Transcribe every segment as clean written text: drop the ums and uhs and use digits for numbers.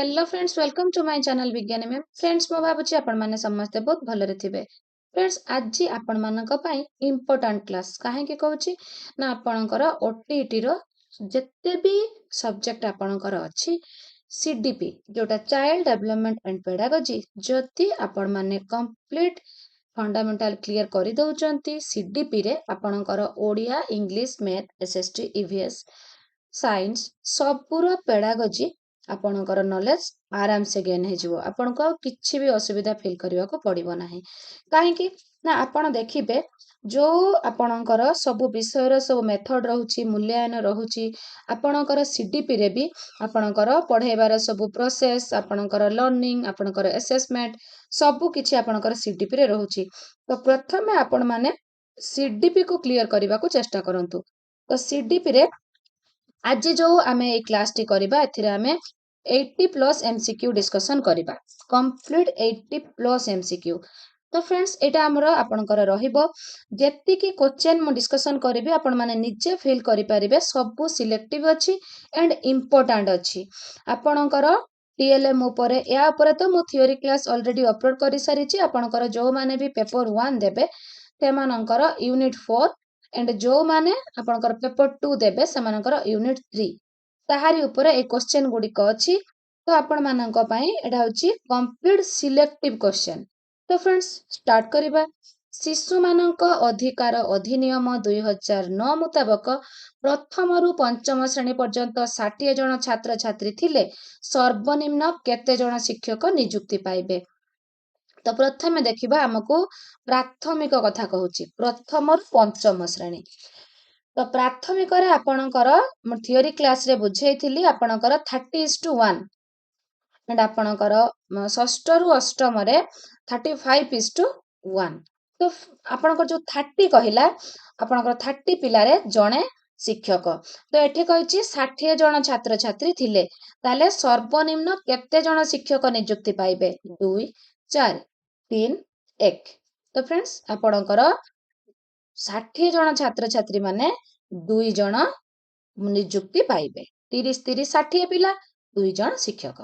Hello friends, welcome to my channel Vigyani ma'am. Friends, मो भाबुची आपण माने समस्ते बहुत भलरे थिबे। फ्रेंड्स, आज आपण मानक पई इंपोर्टेंट क्लास काहे के कहूची ना आपणकर ओटीटी रो जत्ते भी सब्जेक्ट आपणकर अछि सीडीपी जोटा चाइल्ड डेवलपमेंट एंड पेडागोजी जति आपण माने कंप्लीट फंडामेंटल क्लियर करि दउचंती सीडीपी रे आपणकर Odia English math SST EVS science सबुर पेडागोजी आपणकर नॉलेज आराम से गेन हो आपनको किछि भी असुविधा फील करने को पड़ो ना कहीं ना आपण देखिबे जो आपणकर सब विषय सब मेथड रहउची मूल्यांकन रहउची आपणकर सीडीपी रे भी आपणकर पढ़ेबार सब प्रोसेस आपणकर लर्निंग आपणकर असेसमेंट सब किछि आपणकर सीडीपी रे रहउची। तो प्रथमे आपण माने सीडीपी को क्लियर करबा को चेष्टा करंतु। तो सीडीपी रे आज जो आमे ए क्लास टी करबा एथिरे आमे 80 प्लस एमसीक्यू डिस्कशन करबा कंप्लीट 80 प्लस एमसीक्यू। तो फ्रेंड्स एटा हमरो आपनकर रहिबो जेति की क्वेश्चन मो डिस्कशन करबी आपण माने निजे फील करि परिबे सब सिलेक्टिव अछि एंड इंपोर्टेंट अछि आपनकर टीएलएम ऊपर या ऊपर तो मो थ्योरी क्लास ऑलरेडी अपलोड करि सारी छी आपनकर जो माने भी पेपर 1 देबे तेमानकर यूनिट 4 एंड जो माने आपनकर पेपर 2 देबे सेमानकर यूनिट 3 ताहारी ऊपर ए क्वेश्चन गुडी को अछि। तो आपण मानक पई एटा होची कंप्लीट सिलेक्टिव क्वेश्चन। तो फ्रेंड्स स्टार्ट करिबा। शिशु मानक अधिकार अधिनियम 2009 मुताबक प्रथम रु पंचम श्रेणी पर्यंत 60 जन छात्र छात्री थिले सर्वनिम्न केते जन शिक्षक नियुक्ति पाइबे। तो प्रथमे देखिबा हमकु प्राथमिक कथा कहूची प्रथम रु पंचम श्रेणी। तो प्राथमिक रे आपणकर थ्योरी क्लास रे बुझेइथिली आपणकर 30:1 एंड आपणकर षष्ठ रु अष्टम रे 35:1। तो आपणकर जो 30 कहिला आपणकर 30 पिला रे जणे शिक्षक। तो एठी कहिची 60 जन छात्र छात्री थिले ताले सर्वनिम्न केते जन शिक्षक नियुक्ति पाइबे 2 4 3 1। तो फ्रेंड्स आपणकर 60 जन छात्र छात्री माने 2 जन नियुक्ति पाइबे 30 30 60 पिला 2 जन शिक्षक।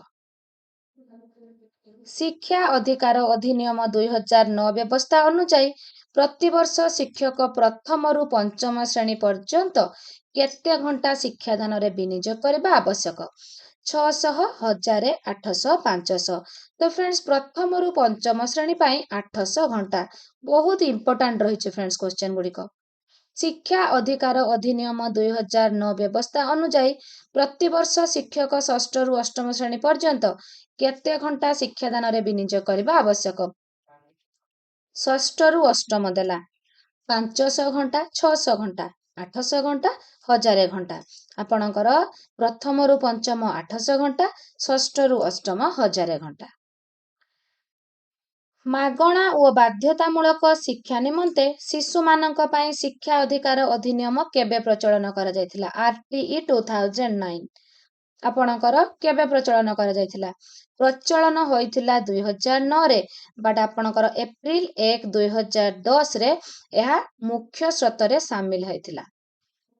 शिक्षा अधिकार अधिनियम 2009 व्यवस्था अनुसार प्रतिवर्ष शिक्षक प्रथम रु पंचम श्रेणी पर्यंत केते घंटा शिक्षादान रे विनियोग करबा आवश्यक 600 1000 800 500। तो फ्रेंड्स प्रथम रु पंचम श्रेणी पाई 800 घंटा बहुत इंपोर्टेंट रही फ्रेंड्स क्वेश्चन गुडी को। शिक्षा अधिकार अधिनियम 2009 व्यवस्था अनुसार प्रतिवर्ष शिक्षक षष्ठ रु अष्टम श्रेणी पर्यंत केते घंटा शिक्षादान रे विनियोग करबा आवश्यक षष्ठ रु अष्टम देला 500 घंटा 600 घंटा 800 घंटा 1000 घंटा आपणकर प्रथम रु पंचम 800 घंटा षष्ठ रु अष्टम 1000 घंटा। मागणा और बाध्यतामूलक शिक्षा निमंते शिशु मानक पई शिक्षा अधिकार अधिनियम केबे प्रचलन करा जायथिला आरटीई 2009 आपणकर केबे प्रचलन करा जायथिला प्रचलन होइथिला 2009 रे बट आपणकर एप्रिल 1 2010 रे एहा मुख्य स्रोत रे शामिल होइथिला।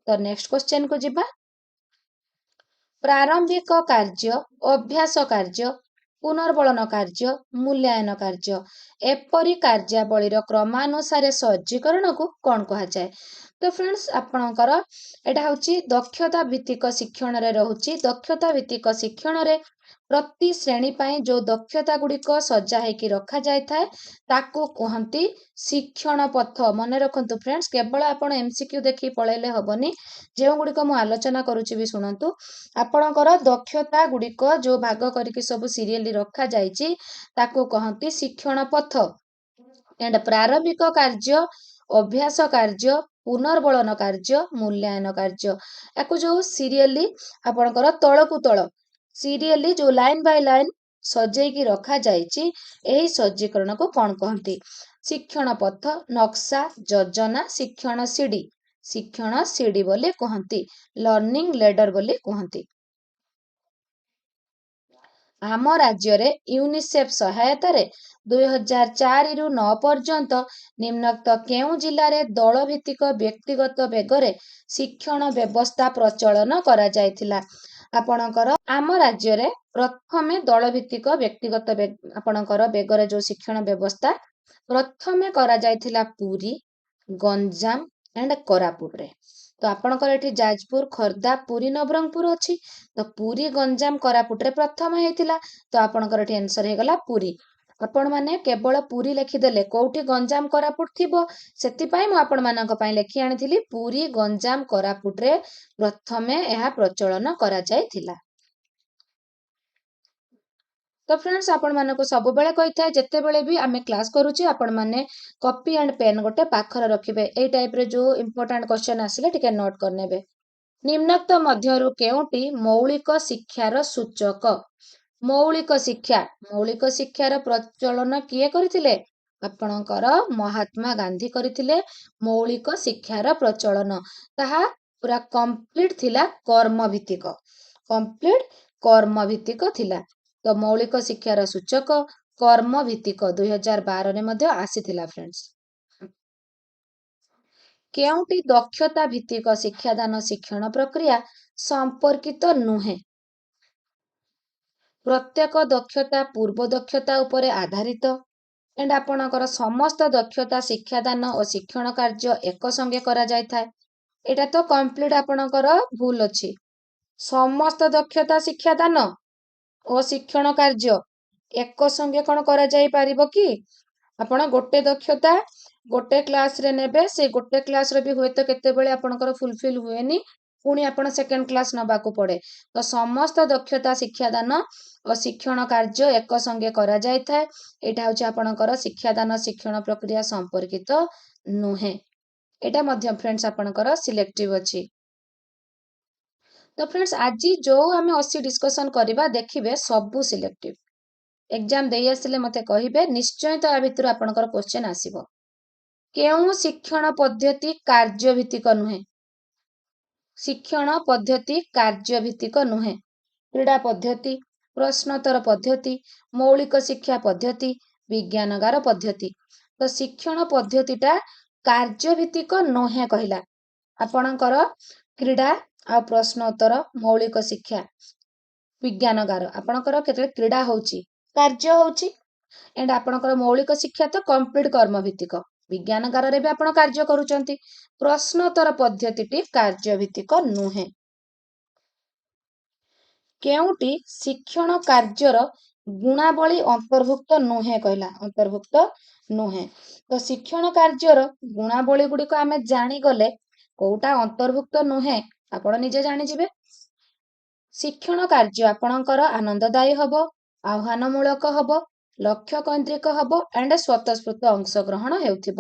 तो नेक्स्ट क्वेश्चन को जिबा। प्रारंभिक कार्य अभ्यास कार्य पुनर्बलन कार्य मूल्यांकन कार्य एपरी कार्यावलीर क्रमानुसार सज्जीकरण को कौन कहा जाए। तो फ्रेंड्स आपणकर एटा होची दक्षता भित्तिक शिक्षण रे रहउची दक्षता भित्तिक शिक्षण रे प्रति श्रेणी पाई जो दक्षता गुड़िक सजा हेकी रखा जाय थाए ताकू कहंती शिक्षण पथ। मने रखंतु फ्रेंड्स केवल आपण एमसीक्यू देखि पळेले हबनी जे गुड़िक मु आलोचना करूची भी सुनंतु आपणकर दक्षता गुड़िक जो भाग करिकि सब सीरियली रखा जायची ताकू कहंती शिक्षण पथ एंड प्रारंभिक कार्य अभ्यास कार्य पुनर्बलन कार्य मूल्यांकन कार्य याकू जो सीरियली आपणकर तळकू तळ सीरियली जो लाइन बाय लाइन सजेकी रखा जायची एही सज्जीकरण को कौन कहंती शिक्षण पथ नक्शा योजना शिक्षण सीडी बोली कहंती लर्निंग लेडर बोली कहंती। आम राज्य रे यूनिसेफ सहायता रे 2004 रु 9 पर्यंत निम्नोक्त केउ जिल्ला रे दल भित्तिक व्यक्तिगत बेगरे शिक्षण व्यवस्था प्रचलन करा जायथिला ଆପଣଙ୍କର ଆମ ରାଜ୍ୟରେ ପ୍ରଥମେ ଦଳ ଭିତ୍ତିକ ବ୍ୟକ୍ତିଗତ ଆପଣଙ୍କର ବେଗରେ ଯୋଉ ଶିକ୍ଷଣ ବ୍ୟବସ୍ଥା ପ୍ରଥମେ କରାଯାଇଥିଲା ପୁରୀ, ଗଞ୍ଜାମ ଆଣ୍ଡ କୋରାପୁଟରେ। ତ ଆପଣଙ୍କର ଏଠି ଯାଜପୁର, ଖୋର୍ଦ୍ଧା, ପୁରୀ, ନବରଙ୍ଗପୁର ଅଛି। ତ ପୁରୀ, ଗଞ୍ଜାମ, କୋରାପୁଟରେ ପ୍ରଥମ ହେଇଥିଲା। ତ ଆପଣଙ୍କର ଏଠି ଆନ୍ସର ହେଇଗଲା ପୁରୀ। ଆପଣମାନେ କେବଳ ପୁରୀ ଲେଖିଦେଲେ କୋଉଠି ଗଞ୍ଜାମ, କୋରାପୁଟ ଥିବ, ସେଥିପାଇଁ ମୁଁ ଆପଣମାନଙ୍କ ପାଇଁ ଲେଖି ଆଣିଥିଲି ପୁରୀ, ଗଞ୍ଜାମ, କୋରାପୁଟରେ ପ୍ରଥମେ ଏହା ପ୍ରଚଳନ କରାଯାଇଥିଲା। ତ ଫ୍ରେଣ୍ଡସ୍, ଆପଣମାନଙ୍କୁ ସବୁବେଳେ କହିଥାଏ ଯେତେବେଳେ ବି ଆମେ କ୍ଲାସ୍ କରୁଛେ ଆପଣମାନେ କପି ଆଣ୍ଡ ପେନ୍ ଗୋଟେ ପାଖରେ ରଖିବେ। ଏଇ ଟାଇପ୍ରେ ଯୋଉ ଇମ୍ପୋର୍ଟାଣ୍ଟ କ୍ୱେଶ୍ଚନ୍ ଆସିଲେ ଟିକେ ନୋଟ୍ କରିନେବେ। ନିମ୍ନୋକ୍ତ ମଧ୍ୟରୁ କେଉଁଟି ମୌଳିକ ଶିକ୍ଷାର ସୂଚକ? ମୌଳିକ ଶିକ୍ଷାର ପ୍ରଚଳନ କିଏ କରିଥିଲେ? ଆପଣଙ୍କର ମହାତ୍ମା ଗାନ୍ଧୀ କରିଥିଲେ ମୌଳିକ ଶିକ୍ଷାର ପ୍ରଚଳନ। ତାହା ପୁରା କମ୍ପ୍ଲିଟ ଥିଲା କର୍ମଭିତ୍ତିକ ଥିଲା। ତ ମୌଳିକ ଶିକ୍ଷାର ସୂଚକ କର୍ମଭିତ୍ତିକ 2012ରେ ମଧ୍ୟ ଆସିଥିଲା ଫ୍ରେଣ୍ଡସ୍। କେଉଁଟି ଦକ୍ଷତା ଭିତ୍ତିକ ଶିକ୍ଷାଦାନ ଶିକ୍ଷଣ ପ୍ରକ୍ରିୟା ସମ୍ପର୍କିତ ନୁହେଁ? ପ୍ରତ୍ୟେକ ଦକ୍ଷତା ପୂର୍ବ ଦକ୍ଷତା ଉପରେ ଆଧାରିତ ଏଣ୍ଡ ଆପଣଙ୍କର ସମସ୍ତ ଦକ୍ଷତା ଶିକ୍ଷାଦାନ ଓ ଶିକ୍ଷଣ କାର୍ଯ୍ୟ ଏକ ସଙ୍ଗେ କରାଯାଇଥାଏ। ଏଇଟା ତ କମ୍ପ୍ଲିଟ ଆପଣଙ୍କର ଭୁଲ ଅଛି। ସମସ୍ତ ଦକ୍ଷତା ଶିକ୍ଷାଦାନ ଓ ଶିକ୍ଷଣ କାର୍ଯ୍ୟ ଏକ ସଙ୍ଗେ କଣ କରାଯାଇ ପାରିବ କି? ଆପଣ ଗୋଟେ ଦକ୍ଷତା ଗୋଟେ କ୍ଲାସରେ ନେବେ, ସେ ଗୋଟେ କ୍ଲାସରେ ବି ହୁଏତ କେତେବେଳେ ଆପଣଙ୍କର ଫୁଲଫିଲ୍ ହୁଏନି, ପୁଣି ଆପଣ ସେକେଣ୍ଡ କ୍ଲାସ ନେବାକୁ ପଡେ। ତ ସମସ୍ତ ଦକ୍ଷତା ଶିକ୍ଷାଦାନ ଓ ଶିକ୍ଷଣ କାର୍ଯ୍ୟ ଏକ ସଙ୍ଗେ କରାଯାଇଥାଏ। ଏଇଟା ହଉଛି ଆପଣଙ୍କର ଶିକ୍ଷାଦାନ ଶିକ୍ଷଣ ପ୍ରକ୍ରିୟା ସମ୍ପର୍କିତ ନୁହେଁ। ଏଇଟା ମଧ୍ୟ ଫ୍ରେଣ୍ଡସ୍ ଆପଣଙ୍କର ସିଲେକ୍ଟିଭ ଅଛି। ତ ଫ୍ରେଣ୍ଡସ୍, ଆଜି ଯୋଉ ଆମେ 80 ଡିସ୍କସନ କରିବା ଦେଖିବେ ସବୁ ସିଲେକ୍ଟିଭ। ଏକ୍ଜାମ ଦେଇ ଆସିଲେ ମତେ କହିବେ, ନିଶ୍ଚୟ ତ ଆ ଭିତରୁ ଆପଣଙ୍କର କ୍ୱେଶ୍ଚନ ଆସିବ। କେଉଁ ଶିକ୍ଷଣ ପଦ୍ଧତି କାର୍ଯ୍ୟଭିତ୍ତିକ ନୁହେଁ? ଶିକ୍ଷଣ ପଦ୍ଧତି କାର୍ଯ୍ୟଭିତ୍ତିକ ନୁହେଁ। କ୍ରୀଡ଼ା ପଦ୍ଧତି, ପ୍ରଶ୍ନୋତ୍ତର ପଦ୍ଧତି, ମୌଳିକ ଶିକ୍ଷା ପଦ୍ଧତି, ବିଜ୍ଞାନଗାର ପଦ୍ଧତି। ତ ଶିକ୍ଷଣ ପଦ୍ଧତିଟା କାର୍ଯ୍ୟଭିତ୍ତିକ ନୁହେଁ କହିଲା। ଆପଣଙ୍କର କ୍ରୀଡ଼ା ଆଉ ପ୍ରଶ୍ନ ଉତ୍ତର, ମୌଳିକ ଶିକ୍ଷା, ବିଜ୍ଞାନଗାର, ଆପଣଙ୍କର କେତେବେଳେ କ୍ରୀଡ଼ା ହଉଛି, କାର୍ଯ୍ୟ ହଉଛି ଏଣ୍ଡ ଆପଣଙ୍କର ମୌଳିକ ଶିକ୍ଷା ତ କମ୍ପ୍ଲିଟ କର୍ମଭିତ୍ତିକ। ବିଜ୍ଞାନଗାରରେ ବି ଆପଣ କାର୍ଯ୍ୟ କରୁଛନ୍ତି। ପ୍ରଶ୍ନୋତ୍ତର ପଦ୍ଧତିଟି କାର୍ଯ୍ୟଭିତ୍ତିକ ନୁହେଁ। କେଉଁଟି ଶିକ୍ଷଣ କାର୍ଯ୍ୟର ଗୁଣାବଳୀ ଅନ୍ତର୍ଭୁକ୍ତ ନୁହେଁ କହିଲା? ଅନ୍ତର୍ଭୁକ୍ତ ନୁହେଁ। ତ ଶିକ୍ଷଣ କାର୍ଯ୍ୟର ଗୁଣାବଳୀ ଗୁଡିକ ଆମେ ଜାଣିଗଲେ କୋଉଟା ଅନ୍ତର୍ଭୁକ୍ତ ନୁହେଁ ଆପଣ ନିଜେ ଜାଣିଯିବେ। ଶିକ୍ଷଣ କାର୍ଯ୍ୟ ଆପଣଙ୍କର ଆନନ୍ଦଦାୟୀ ହବ, ଆହ୍ୱାନମୂଳକ ହବ, ଲକ୍ଷ୍ୟ କୈନ୍ଦ୍ରିକ ହବ ଆଣ୍ଡ ସ୍ୱତଃସ୍ଫୂର୍ତ୍ତ ଅଂଶଗ୍ରହଣ ହେଉଥିବ।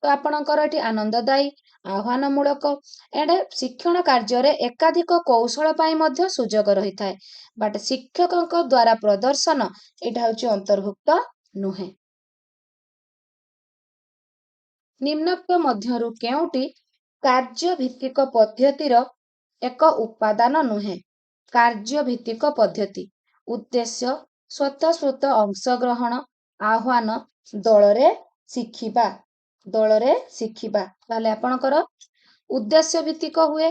ତ ଆପଣଙ୍କର ଏଠି ଆନନ୍ଦଦାୟୀ, ଆହ୍ୱାନମୂଳକ ଏଣ୍ଡ ଶିକ୍ଷଣ କାର୍ଯ୍ୟରେ ଏକାଧିକ କୌଶଳ ପାଇଁ ମଧ୍ୟ ସୁଯୋଗ ରହିଥାଏ। ବଟ୍ ଶିକ୍ଷକଙ୍କ ଦ୍ୱାରା ପ୍ରଦର୍ଶନ ଏଇଟା ହଉଛି ଅନ୍ତର୍ଭୁକ୍ତ ନୁହେଁ। ନିମ୍ନୋକ୍ତ ମଧ୍ୟରୁ କେଉଁଟି କାର୍ଯ୍ୟଭିତ୍ତିକ ପଦ୍ଧତିର ଏକ ଉପାଦାନ ନୁହେଁ? କାର୍ଯ୍ୟଭିତ୍ତିକ ପଦ୍ଧତି, ଉଦ୍ଦେଶ୍ୟ, ସ୍ୱତଃସ୍ଫୂର୍ତ୍ତ ଅଂଶଗ୍ରହଣ, ଆହ୍ୱାନ, ଦଳରେ ଶିଖିବା। ତାହେଲେ ଆପଣଙ୍କର ଉଦ୍ଦେଶ୍ୟ ଭିତ୍ତିକ ହୁଏ,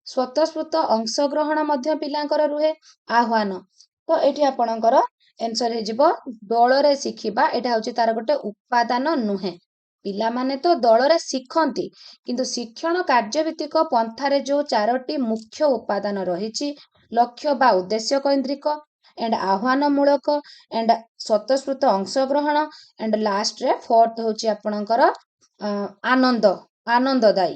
ସ୍ୱତଃସ୍ଫୂର୍ତ୍ତ ଅଂଶଗ୍ରହଣ ମଧ୍ୟ ପିଲାଙ୍କର ରୁହେ, ଆହ୍ୱାନ। ତ ଏଠି ଆପଣଙ୍କର ଆନ୍ସର ହେଇଯିବ ଦଳରେ ଶିଖିବା। ଏଇଟା ହଉଛି ତାର ଗୋଟେ ଉପାଦାନ ନୁହେଁ। ପିଲାମାନେ ତ ଦଳରେ ଶିଖନ୍ତି, କିନ୍ତୁ ଶିକ୍ଷଣ କାର୍ଯ୍ୟଭିତ୍ତିକ ପନ୍ଥାରେ ଯୋଉ 4ଟି ମୁଖ୍ୟ ଉପାଦାନ ରହିଛି, ଲକ୍ଷ୍ୟ ବା ଉଦ୍ଦେଶ୍ୟ କୈନ୍ଦ୍ରିକ ଏଣ୍ଡ ଆହ୍ୱାନମୂଳକ ଏଣ୍ଡ ସ୍ୱତଃସ୍ଫୂର୍ତ୍ତ ଅଂଶଗ୍ରହଣ ଏଣ୍ଡ ଲାଷ୍ଟରେ ଫୋର୍ଥ ହଉଛି ଆପଣଙ୍କର ଆନନ୍ଦଦାୟୀ।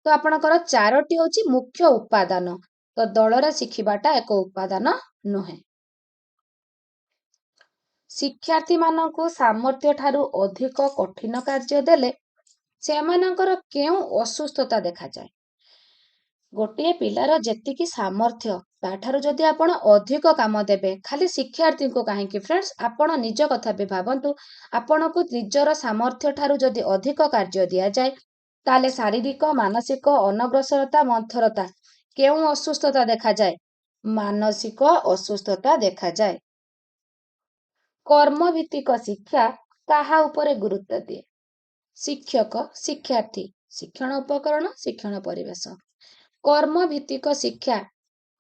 ତ ଆପଣଙ୍କର 4ଟି ହଉଛି ମୁଖ୍ୟ ଉପାଦାନ। ତ ଦଳରେ ଶିଖିବାଟା ଏକ ଉପାଦାନ ନୁହେଁ। ଶିକ୍ଷାର୍ଥୀମାନଙ୍କୁ ସାମର୍ଥ୍ୟ ଠାରୁ ଅଧିକ କଠିନ କାର୍ଯ୍ୟ ଦେଲେ ସେମାନଙ୍କର କେଉଁ ଅସୁସ୍ଥତା ଦେଖାଯାଏ? ଗୋଟିଏ ପିଲାର ଯେତିକି ସାମର୍ଥ୍ୟ ତାଠାରୁ ଯଦି ଆପଣ ଅଧିକ କାମ ଦେବେ, ଖାଲି ଶିକ୍ଷାର୍ଥୀଙ୍କୁ କାହିଁକି ଫ୍ରେଣ୍ଡସ୍, ଆପଣ ନିଜ କଥା ବି ଭାବନ୍ତୁ। ଆପଣଙ୍କୁ ନିଜର ସାମର୍ଥ୍ୟ ଠାରୁ ଯଦି ଅଧିକ କାର୍ଯ୍ୟ ଦିଆଯାଏ, ତାହେଲେ ଶାରୀରିକ, ମାନସିକ ଅନଗ୍ରସରତା, ମନ୍ଥରତା, କେଉଁ ଅସୁସ୍ଥତା ଦେଖାଯାଏ? ମାନସିକ ଅସୁସ୍ଥତା ଦେଖାଯାଏ। କର୍ମଭିତ୍ତିକ ଶିକ୍ଷା କାହା ଉପରେ ଗୁରୁତ୍ୱ ଦିଏ? ଶିକ୍ଷକ, ଶିକ୍ଷାର୍ଥୀ, ଶିକ୍ଷଣ ଉପକରଣ, ଶିକ୍ଷଣ ପରିବେଶ। କର୍ମଭିତ୍ତିକ ଶିକ୍ଷା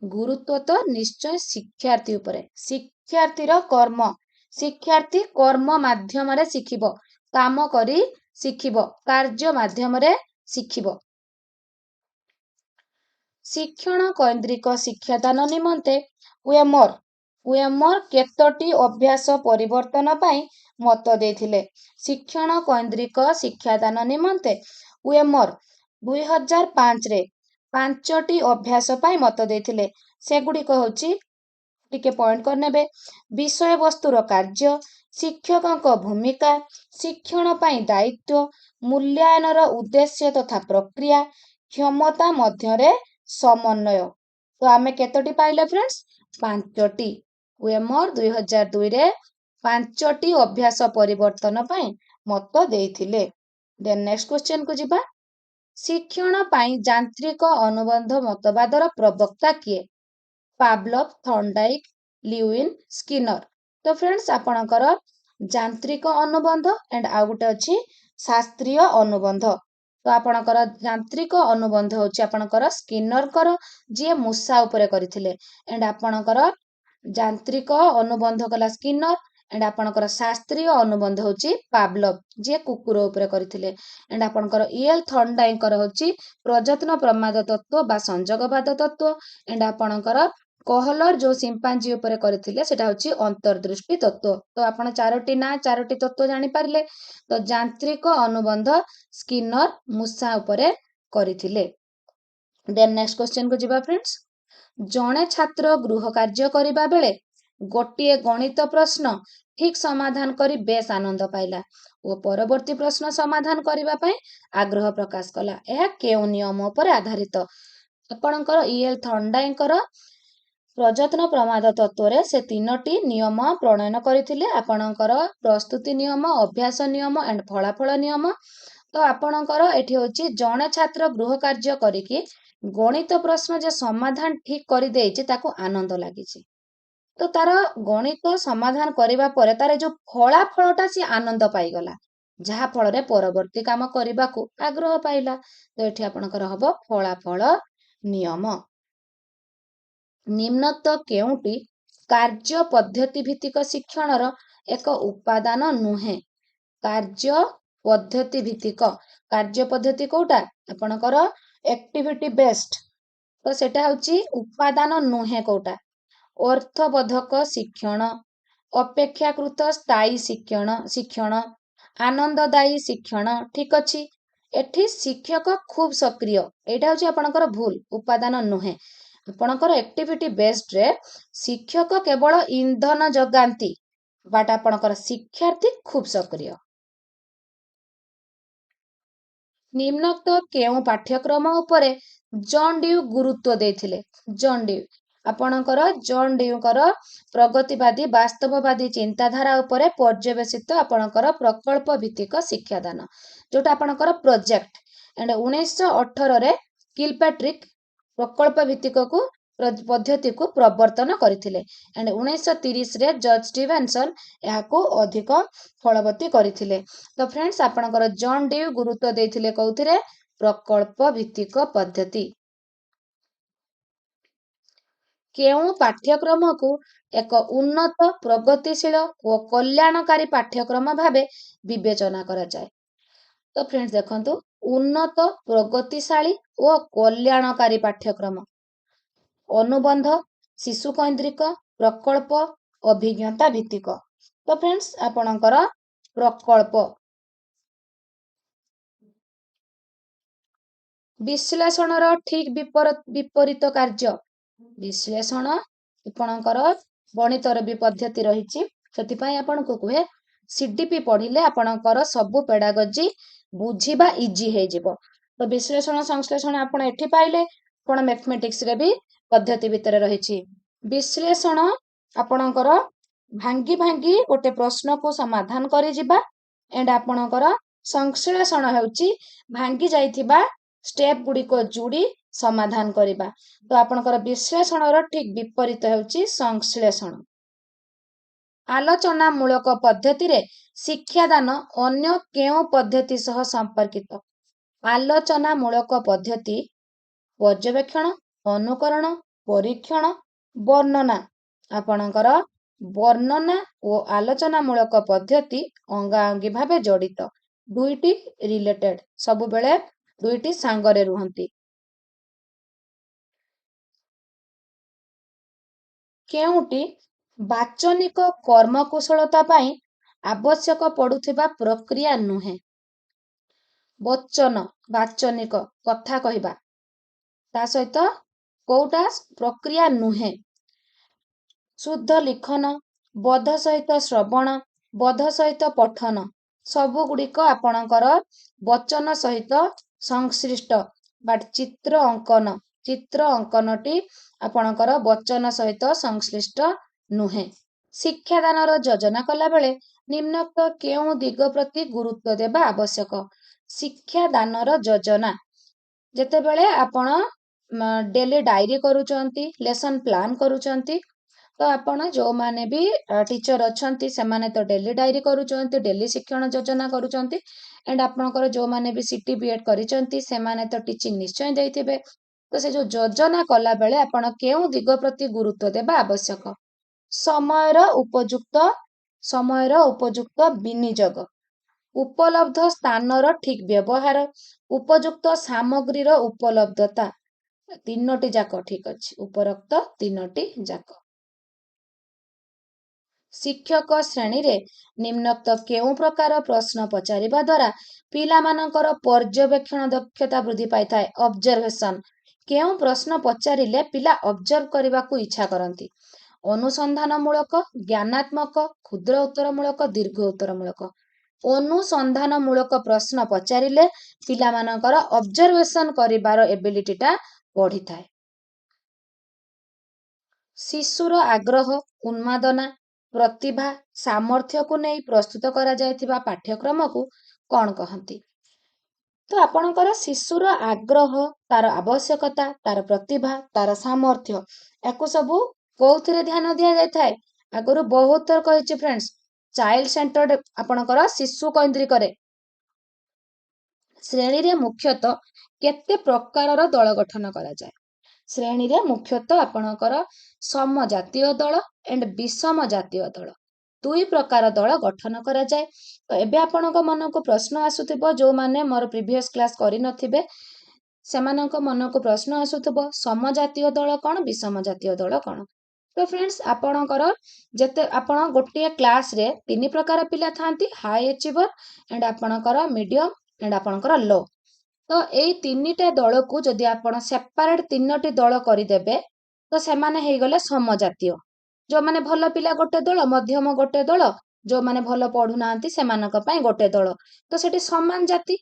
ଗୁରୁତ୍ୱ ତ ନିଶ୍ଚୟ ଶିକ୍ଷାର୍ଥୀ ଉପରେ। ଶିକ୍ଷାର୍ଥୀର କର୍ମ, ଶିକ୍ଷାର୍ଥୀ କର୍ମ ମାଧ୍ୟମରେ ଶିଖିବ, କାମ କରି ଶିଖିବ, କାର୍ଯ୍ୟ ମାଧ୍ୟମରେ ଶିଖିବ। ଶିକ୍ଷଣ କୈନ୍ଦ୍ରିକ ଶିକ୍ଷାଦାନ ନିମନ୍ତେ ୱେମର କେତୋଟି ଅଭ୍ୟାସ ପରିବର୍ତ୍ତନ ପାଇଁ ମତ ଦେଇଥିଲେ? ଶିକ୍ଷଣ କୈନ୍ଦ୍ରିକ ଶିକ୍ଷାଦାନ ନିମନ୍ତେ ୱେମର 2005ରେ 5ଟି ଅଭ୍ୟାସ ପାଇଁ ମତ ଦେଇଥିଲେ। ସେଗୁଡ଼ିକ ହେଉଛି, ଟିକେ ପଏଣ୍ଟ କରିନେବେ, ବିଷୟବସ୍ତୁର କାର୍ଯ୍ୟ, ଶିକ୍ଷକଙ୍କ ଭୂମିକା, ଶିକ୍ଷଣ ପାଇଁ ଦାୟିତ୍ୱ, ମୂଲ୍ୟାୟନର ଉଦ୍ଦେଶ୍ୟ ତଥା ପ୍ରକ୍ରିୟା, କ୍ଷମତା ମଧ୍ୟରେ ସମନ୍ୱୟ। ତ ଆମେ କେତୋଟି ପାଇଲେ ଫ୍ରେଣ୍ଡସ୍? 5ଟି। ୱେମର 2002ରେ 5ଟି ଅଭ୍ୟାସ ପରିବର୍ତ୍ତନ ପାଇଁ ମତ ଦେଇଥିଲେ। ଦେନ୍ ନେକ୍ସଟ କ୍ୱେଶ୍ଚନକୁ ଯିବା। ଶିକ୍ଷଣ ପାଇଁ ଯାନ୍ତ୍ରିକ ଅନୁବନ୍ଧ ମତବାଦର ପ୍ରବକ୍ତା କିଏ? ପାଭଲଭ, ଥର୍ଣ୍ଡାଇକ, ଲ୍ୟୁଇନ, ସ୍କିନର। ତ ଫ୍ରେଣ୍ଡସ୍ ଆପଣଙ୍କର ଯାନ୍ତ୍ରିକ ଅନୁବନ୍ଧ ଏଣ୍ଡ ଆଉ ଗୋଟେ ଅଛି ଶାସ୍ତ୍ରୀୟ ଅନୁବନ୍ଧ। ତ ଆପଣଙ୍କର ଯାନ୍ତ୍ରିକ ଅନୁବନ୍ଧ ହେଉଛି ଆପଣଙ୍କର ସ୍କିନରଙ୍କର, ଯିଏ ମୂଷା ଉପରେ କରିଥିଲେ। ଏଣ୍ଡ ଆପଣଙ୍କର ଯାନ୍ତ୍ରିକ ଅନୁବନ୍ଧ କଲା ସ୍କିନର। ଏଣ୍ଡ ଆପଣଙ୍କର ଶାସ୍ତ୍ରୀୟ ଅନୁବନ୍ଧ ହେଉଛି ପାଭଲଭ, ଯିଏ କୁକୁର ଉପରେ କରିଥିଲେ। ଏଣ୍ଡ ଆପଣଙ୍କର ଇଏଲ ଥର୍ଣ୍ଡାଇକଙ୍କର ହେଉଛି ପ୍ରଯତ୍ନ ପ୍ରମାଦ ତତ୍ତ୍ୱ ବା ସଂଯୋଗବାଦ ତତ୍ତ୍ୱ। ଏଣ୍ଡ ଆପଣଙ୍କର କହଲର ଯୋଉ ସିମ୍ପାଞ୍ଜି ଉପରେ କରିଥିଲେ ସେଟା ହେଉଛି ଅନ୍ତର୍ଦୃଷ୍ଟି ତତ୍ତ୍ୱ। ତ ଆପଣ ଚାରୋଟି ତତ୍ତ୍ୱ ଜାଣିପାରିଲେ। ତ ଯାନ୍ତ୍ରିକ ଅନୁବନ୍ଧ ସ୍କିନର ମୂଷା ଉପରେ କରିଥିଲେ। ଦେନ୍ ନେକ୍ସଟ କ୍ୱେଶ୍ଚନକୁ ଯିବା ଫ୍ରେଣ୍ଡସ୍। ଜଣେ ଛାତ୍ର ଗୃହ କାର୍ଯ୍ୟ କରିବା ବେଳେ ଗୋଟିଏ ଗଣିତ ପ୍ରଶ୍ନ ଠିକ୍ ସମାଧାନ କରି ବେଶ ଆନନ୍ଦ ପାଇଲା ଓ ପରବର୍ତ୍ତୀ ପ୍ରଶ୍ନ ସମାଧାନ କରିବା ପାଇଁ ଆଗ୍ରହ ପ୍ରକାଶ କଲା। ଏହା କେଉଁ ନିୟମ ଉପରେ ଆଧାରିତ? ଆପଣଙ୍କର ଇଏଲ ଥର୍ଣ୍ଡାଇକଙ୍କର ପ୍ରଯତ୍ନ ପ୍ରମାଦ ତତ୍ତ୍ୱରେ ସେ 3ଟି ନିୟମ ପ୍ରଣୟନ କରିଥିଲେ। ଆପଣଙ୍କର ପ୍ରସ୍ତୁତି ନିୟମ, ଅଭ୍ୟାସ ନିୟମ ଏଣ୍ଡ ଫଳାଫଳ ନିୟମ। ତ ଆପଣଙ୍କର ଏଠି ହେଉଛି ଜଣେ ଛାତ୍ର ଗୃହ କାର୍ଯ୍ୟ କରିକି ଗଣିତ ପ୍ରଶ୍ନ ଯେ ସମାଧାନ ଠିକ୍ କରିଦେଇଛି ତାକୁ ଆନନ୍ଦ ଲାଗିଛି। ତ ତାର ଗଣିତ ସମାଧାନ କରିବା ପରେ ତାର ଯୋଉ ଫଳାଫଳଟା ସିଏ ଆନନ୍ଦ ପାଇଗଲା, ଯାହା ଫଳରେ ପରବର୍ତ୍ତୀ କାମ କରିବାକୁ ଆଗ୍ରହ ପାଇଲା। ତ ଏଠି ଆପଣଙ୍କର ହବ ଫଳାଫଳ ନିୟମ। ନିମ୍ନୋକ୍ତ କେଉଁଟି କାର୍ଯ୍ୟ ପଦ୍ଧତି ଭିତ୍ତିକ ଶିକ୍ଷଣର ଏକ ଉପାଦାନ ନୁହେଁ? କାର୍ଯ୍ୟ ପଦ୍ଧତି ଭିତ୍ତିକ। କାର୍ଯ୍ୟ ପଦ୍ଧତି କୋଉଟା? ଆପଣଙ୍କର ଆକ୍ଟିଭିଟି ବେସ୍ଡ। ତ ସେଟା ହେଉଛି ଉପାଦାନ ନୁହେଁ କୋଉଟା? ଅର୍ଥବୋଧକ ଶିକ୍ଷଣ, ଅପେକ୍ଷାକୃତ ସ୍ଥାୟୀ ଶିକ୍ଷଣ, ଆନନ୍ଦଦାୟୀ ଶିକ୍ଷଣ। ଠିକ ଅଛି। ଏଠି ଶିକ୍ଷକ ଖୁବ୍ ସକ୍ରିୟ, ଏଇଟା ହେଉଛି ଆପଣଙ୍କର ଭୁଲ, ଉପାଦାନ ନୁହେଁ। ଆପଣଙ୍କର ଆକ୍ଟିଭିଟି ବେସ୍ଡରେ ଶିକ୍ଷକ କେବଳ ଇନ୍ଧନ ଯୋଗାନ୍ତି, ବଟ୍ ଆପଣଙ୍କର ଶିକ୍ଷାର୍ଥୀ ଖୁବ୍ ସକ୍ରିୟ। ନିମ୍ନୋକ୍ତ କେଉଁ ପାଠ୍ୟକ୍ରମ ଉପରେ ଜନ୍ ଡ୍ୟୁ ଗୁରୁତ୍ୱ ଦେଇଥିଲେ? ଜନ୍ ଡ୍ୟୁ। ଆପଣଙ୍କର ଜନ୍ ଡ୍ୟୁଙ୍କର ପ୍ରଗତିବାଦୀ ବାସ୍ତବବାଦୀ ଚିନ୍ତାଧାରା ଉପରେ ପର୍ଯ୍ୟବେସିତ ଆପଣଙ୍କର ପ୍ରକଳ୍ପ ଭିତ୍ତିକ ଶିକ୍ଷାଦାନ, ଯୋଉଟା ଆପଣଙ୍କର ପ୍ରୋଜେକ୍ଟ। ଏଣ୍ଡ 1918ରେ କିଲପାଟ୍ରିକ୍ ପ୍ରକଳ୍ପ ଭିତ୍ତିକକୁ ପଦ୍ଧତିକୁ ପ୍ରବର୍ତ୍ତନ କରିଥିଲେ। ଏଣ୍ଡ 1930ରେ ଜର୍ଜ ଷ୍ଟିଭେନସନ ଏହାକୁ ଅଧିକ ଫଳବତୀ କରିଥିଲେ। ତ ଫ୍ରେଣ୍ଡସ୍ ଆପଣଙ୍କର ଜନ୍ ଡ୍ୟୁ ଗୁରୁତ୍ୱ ଦେଇଥିଲେ କୋଉଥିରେ? ପ୍ରକଳ୍ପ ଭିତ୍ତିକ ପଦ୍ଧତି। କେଉଁ ପାଠ୍ୟକ୍ରମକୁ ଏକ ଉନ୍ନତ, ପ୍ରଗତିଶୀଳ ଓ କଲ୍ୟାଣକାରୀ ପାଠ୍ୟକ୍ରମ ଭାବେ ବିବେଚନା କରାଯାଏ? ତ ଫ୍ରେଣ୍ଡସ୍ ଦେଖନ୍ତୁ, ଉନ୍ନତ, ପ୍ରଗତିଶାଳୀ ଓ କଲ୍ୟାଣକାରୀ ପାଠ୍ୟକ୍ରମ। ଅନୁବନ୍ଧ, ଶିଶୁ କୈନ୍ଦ୍ରିକ, ପ୍ରକଳ୍ପ, ଅଭିଜ୍ଞତା ଭିତ୍ତିକ। ତ ଫ୍ରେଣ୍ଡସ୍ ଆପଣଙ୍କର ପ୍ରକଳ୍ପ। ବିଶ୍ଳେଷଣର ଠିକ୍ ବିପରୀତ କାର୍ଯ୍ୟ। ବିଶ୍ଳେଷଣ ଆପଣଙ୍କର ଗଣିତର ବି ପଦ୍ଧତି ରହିଛି, ସେଥିପାଇଁ ଆପଣଙ୍କୁ କୁହେ CDP ପଢିଲେ ଆପଣଙ୍କର ସବୁ ପେଡାଗୋଜି ବୁଝିବା ଇଜି ହେଇଯିବ। ତ ବିଶ୍ଳେଷଣ ସଂଶ୍ଳେଷଣ ଆପଣ ଏଠି ପାଇଲେ, ଆପଣ ମ୍ୟାଥମେଟିକ୍ସରେ ବି ପଦ୍ଧତି ଭିତରେ ରହିଛି। ବିଶ୍ଳେଷଣ ଆପଣଙ୍କର ଭାଙ୍ଗି ଭାଙ୍ଗି ଗୋଟେ ପ୍ରଶ୍ନକୁ ସମାଧାନ କରିଯିବା। ଏଣ୍ଡ ଆପଣଙ୍କର ସଂଶ୍ଳେଷଣ ହେଉଛି ଭାଙ୍ଗି ଯାଇଥିବା ଷ୍ଟେପ୍ ଗୁଡ଼ିକ ଯୋଡ଼ି ସମାଧାନ କରିବା। ତ ଆପଣଙ୍କର ବିଶ୍ଳେଷଣର ଠିକ୍ ବିପରୀତ ହେଉଛି ସଂଶ୍ଳେଷଣ। ଆଲୋଚନାମୂଳକ ପଦ୍ଧତିରେ ଶିକ୍ଷାଦାନ ଅନ୍ୟ କେଉଁ ପଦ୍ଧତି ସହ ସମ୍ପର୍କିତ? ଆଲୋଚନାମୂଳକ ପଦ୍ଧତି ପର୍ଯ୍ୟବେକ୍ଷଣ, ଅନୁକରଣ, ପରୀକ୍ଷଣ, ବର୍ଣ୍ଣନା। ଆପଣଙ୍କର ବର୍ଣ୍ଣନା ଓ ଆଲୋଚନାମୂଳକ ପଦ୍ଧତି ଅଙ୍ଗାଅଙ୍ଗୀ ଭାବେ ଜଡ଼ିତ। ଦୁଇଟି ରିଲେଟେଡ୍, ସବୁବେଳେ ଦୁଇଟି ସାଙ୍ଗରେ ରୁହନ୍ତି। କେଉଁଟି ବାଚନିକ କର୍ମକୁଶଳତା ପାଇଁ ଆବଶ୍ୟକ ପଡୁଥିବା ପ୍ରକ୍ରିୟା ନୁହେଁ? ବଚନ, ବାଚନିକ, କଥା କହିବା, ତା ସହିତ କୋଉଟା ପ୍ରକ୍ରିୟା ନୁହେଁ? ଶୁଦ୍ଧ ଲିଖନ, ବୋଧ ସହିତ ଶ୍ରବଣ, ବୋଧ ସହିତ ପଠନ, ସବୁଗୁଡ଼ିକ ଆପଣଙ୍କର ବଚନ ସହିତ ସଂଶ୍ଳିଷ୍ଟ। ବାଟ୍ ଚିତ୍ର ଅଙ୍କନଟି ଆପଣଙ୍କର ବଚନ ସହିତ ସଂଶ୍ଳିଷ୍ଟ ନୁହେଁ। ଶିକ୍ଷାଦାନର ଯୋଜନା କଲାବେଳେ ନିମ୍ନୋକ୍ତ କେଉଁ ଦିଗ ପ୍ରତି ଗୁରୁତ୍ୱ ଦେବା ଆବଶ୍ୟକ? ଶିକ୍ଷାଦାନର ଯୋଜନା, ଯେତେବେଳେ ଆପଣ ଡେଲି ଡାଏରୀ କରୁଛନ୍ତି, ଲେସନ୍ ପ୍ଲାନ୍ କରୁଛନ୍ତି, ତ ଆପଣ ଯୋଉମାନେ ବି ଟିଚର ଅଛନ୍ତି ସେମାନେ ତ ଡେଲି ଡାଏରୀ କରୁଛନ୍ତି, ଡେଲି ଶିକ୍ଷଣ ଯୋଜନା କରୁଛନ୍ତି। ଏଣ୍ଡ ଆପଣଙ୍କର ଯୋଉମାନେ ବି ସିଟି ବିଏଡ୍ କରିଛନ୍ତି ସେମାନେ ତ ଟିଚିଂ ନିଶ୍ଚୟ ଦେଇଥିବେ। ତ ସେ ଯୋଉ ଯୋଜନା କଲା ବେଳେ ଆପଣ କେଉଁ ଦିଗ ପ୍ରତି ଗୁରୁତ୍ୱ ଦେବା ଆବଶ୍ୟକ? ସମୟର ଉପଯୁକ୍ତ ବିନିଯୋଗ, ଉପଲବ୍ଧ ସ୍ଥାନର ଠିକ୍ ବ୍ୟବହାର, ଉପଯୁକ୍ତ ସାମଗ୍ରୀର ଉପଲବ୍ଧତା। ତିନୋଟି ଯାକ ଠିକ୍ ଅଛି, ଉପରୋକ୍ତ ତିନୋଟି ଯାକ। ଶିକ୍ଷକ ଶ୍ରେଣୀରେ ନିମ୍ନୋକ୍ତ କେଉଁ ପ୍ରକାର ପ୍ରଶ୍ନ ପଚାରିବା ଦ୍ୱାରା ପିଲାମାନଙ୍କର ପର୍ଯ୍ୟବେକ୍ଷଣ ଦକ୍ଷତା ବୃଦ୍ଧି ପାଇଥାଏ? ଅବଜରଭେସନ। କେଉଁ ପ୍ରଶ୍ନ ପଚାରିଲେ ପିଲା ଅବଜର୍ଭ କରିବାକୁ ଇଚ୍ଛା କରନ୍ତି? ଅନୁସନ୍ଧାନମୂଳକ, ଜ୍ଞାନାତ୍ମକ, କ୍ଷୁଦ୍ର ଉତ୍ତରମୂଳକ, ଦୀର୍ଘ ଉତ୍ତରମୂଳକ। ଅନୁସନ୍ଧାନମୂଳକ ପ୍ରଶ୍ନ ପଚାରିଲେ ପିଲାମାନଙ୍କର ଅବଜରଭେସନ କରିବାର ଏବିଲିଟିଟା ବଢିଥାଏ। ଶିଶୁର ଆଗ୍ରହ, ଉନ୍ମାଦନା, ପ୍ରତିଭା, ସାମର୍ଥ୍ୟକୁ ନେଇ ପ୍ରସ୍ତୁତ କରାଯାଇଥିବା ପାଠ୍ୟକ୍ରମକୁ କ'ଣ କହନ୍ତି? ତ ଆପଣଙ୍କର ଶିଶୁର ଆଗ୍ରହ, ତାର ଆବଶ୍ୟକତା, ତାର ପ୍ରତିଭା, ତାର ସାମର୍ଥ୍ୟ, ୟାକୁ ସବୁ କୋଉଥିରେ ଧ୍ୟାନ ଦିଆଯାଇଥାଏ? ଆଗରୁ ବହୁତ ଥର କହିଛି ଫ୍ରେଣ୍ଡସ୍, ଚାଇଲ୍ଡ ସେଣ୍ଟର୍ଡ, ଆପଣଙ୍କର ଶିଶୁ କୈନ୍ଦ୍ରିକରେ। ଶ୍ରେଣୀରେ ମୁଖ୍ୟତଃ କେତେ ପ୍ରକାରର ଦଳ ଗଠନ କରାଯାଏ? ଶ୍ରେଣୀରେ ମୁଖ୍ୟତଃ ଆପଣଙ୍କର ସମଜାତୀୟ ଦଳ ଏଣ୍ଡ ବିଷମ ଜାତୀୟ ଦଳ, ଦୁଇ ପ୍ରକାର ଦଳ ଗଠନ କରାଯାଏ। ତ ଏବେ ଆପଣଙ୍କ ମନକୁ ପ୍ରଶ୍ନ ଆସୁଥିବ, ଯୋଉମାନେ ମୋର ପ୍ରିଭିୟସ୍ କ୍ଲାସ୍ କରିନଥିବେ ସେମାନଙ୍କ ମନକୁ ପ୍ରଶ୍ନ ଆସୁଥିବ, ସମଜାତୀୟ ଦଳ କ'ଣ, ବିଷମ ଜାତୀୟ ଦଳ କ'ଣ? ତ ଫ୍ରେଣ୍ଡସ୍, ଆପଣଙ୍କର ଆପଣ ଗୋଟିଏ କ୍ଲାସରେ 3 ପ୍ରକାର ପିଲା ଥାନ୍ତି, ହାଇ ଆଚିଭର ଏଣ୍ଡ ଆପଣଙ୍କର ମିଡିୟମ ଏଣ୍ଡ ଆପଣଙ୍କର ଲୋ। ତ ଏଇ 3ଟା ଦଳକୁ ଯଦି ଆପଣ ସେପାରେଟ 3ଟି ଦଳ କରିଦେବେ ତ ସେମାନେ ହେଇଗଲେ ସମଜାତୀୟ। ଯୋଉମାନେ ଭଲ ପିଲା ଗୋଟେ ଦଳ, ମଧ୍ୟମ ଗୋଟେ ଦଳ, ଯୋଉମାନେ ଭଲ ପଢୁନାହାନ୍ତି ସେମାନଙ୍କ ପାଇଁ ଗୋଟେ ଦଳ। ତ ସେଠି ସମାନ ଜାତି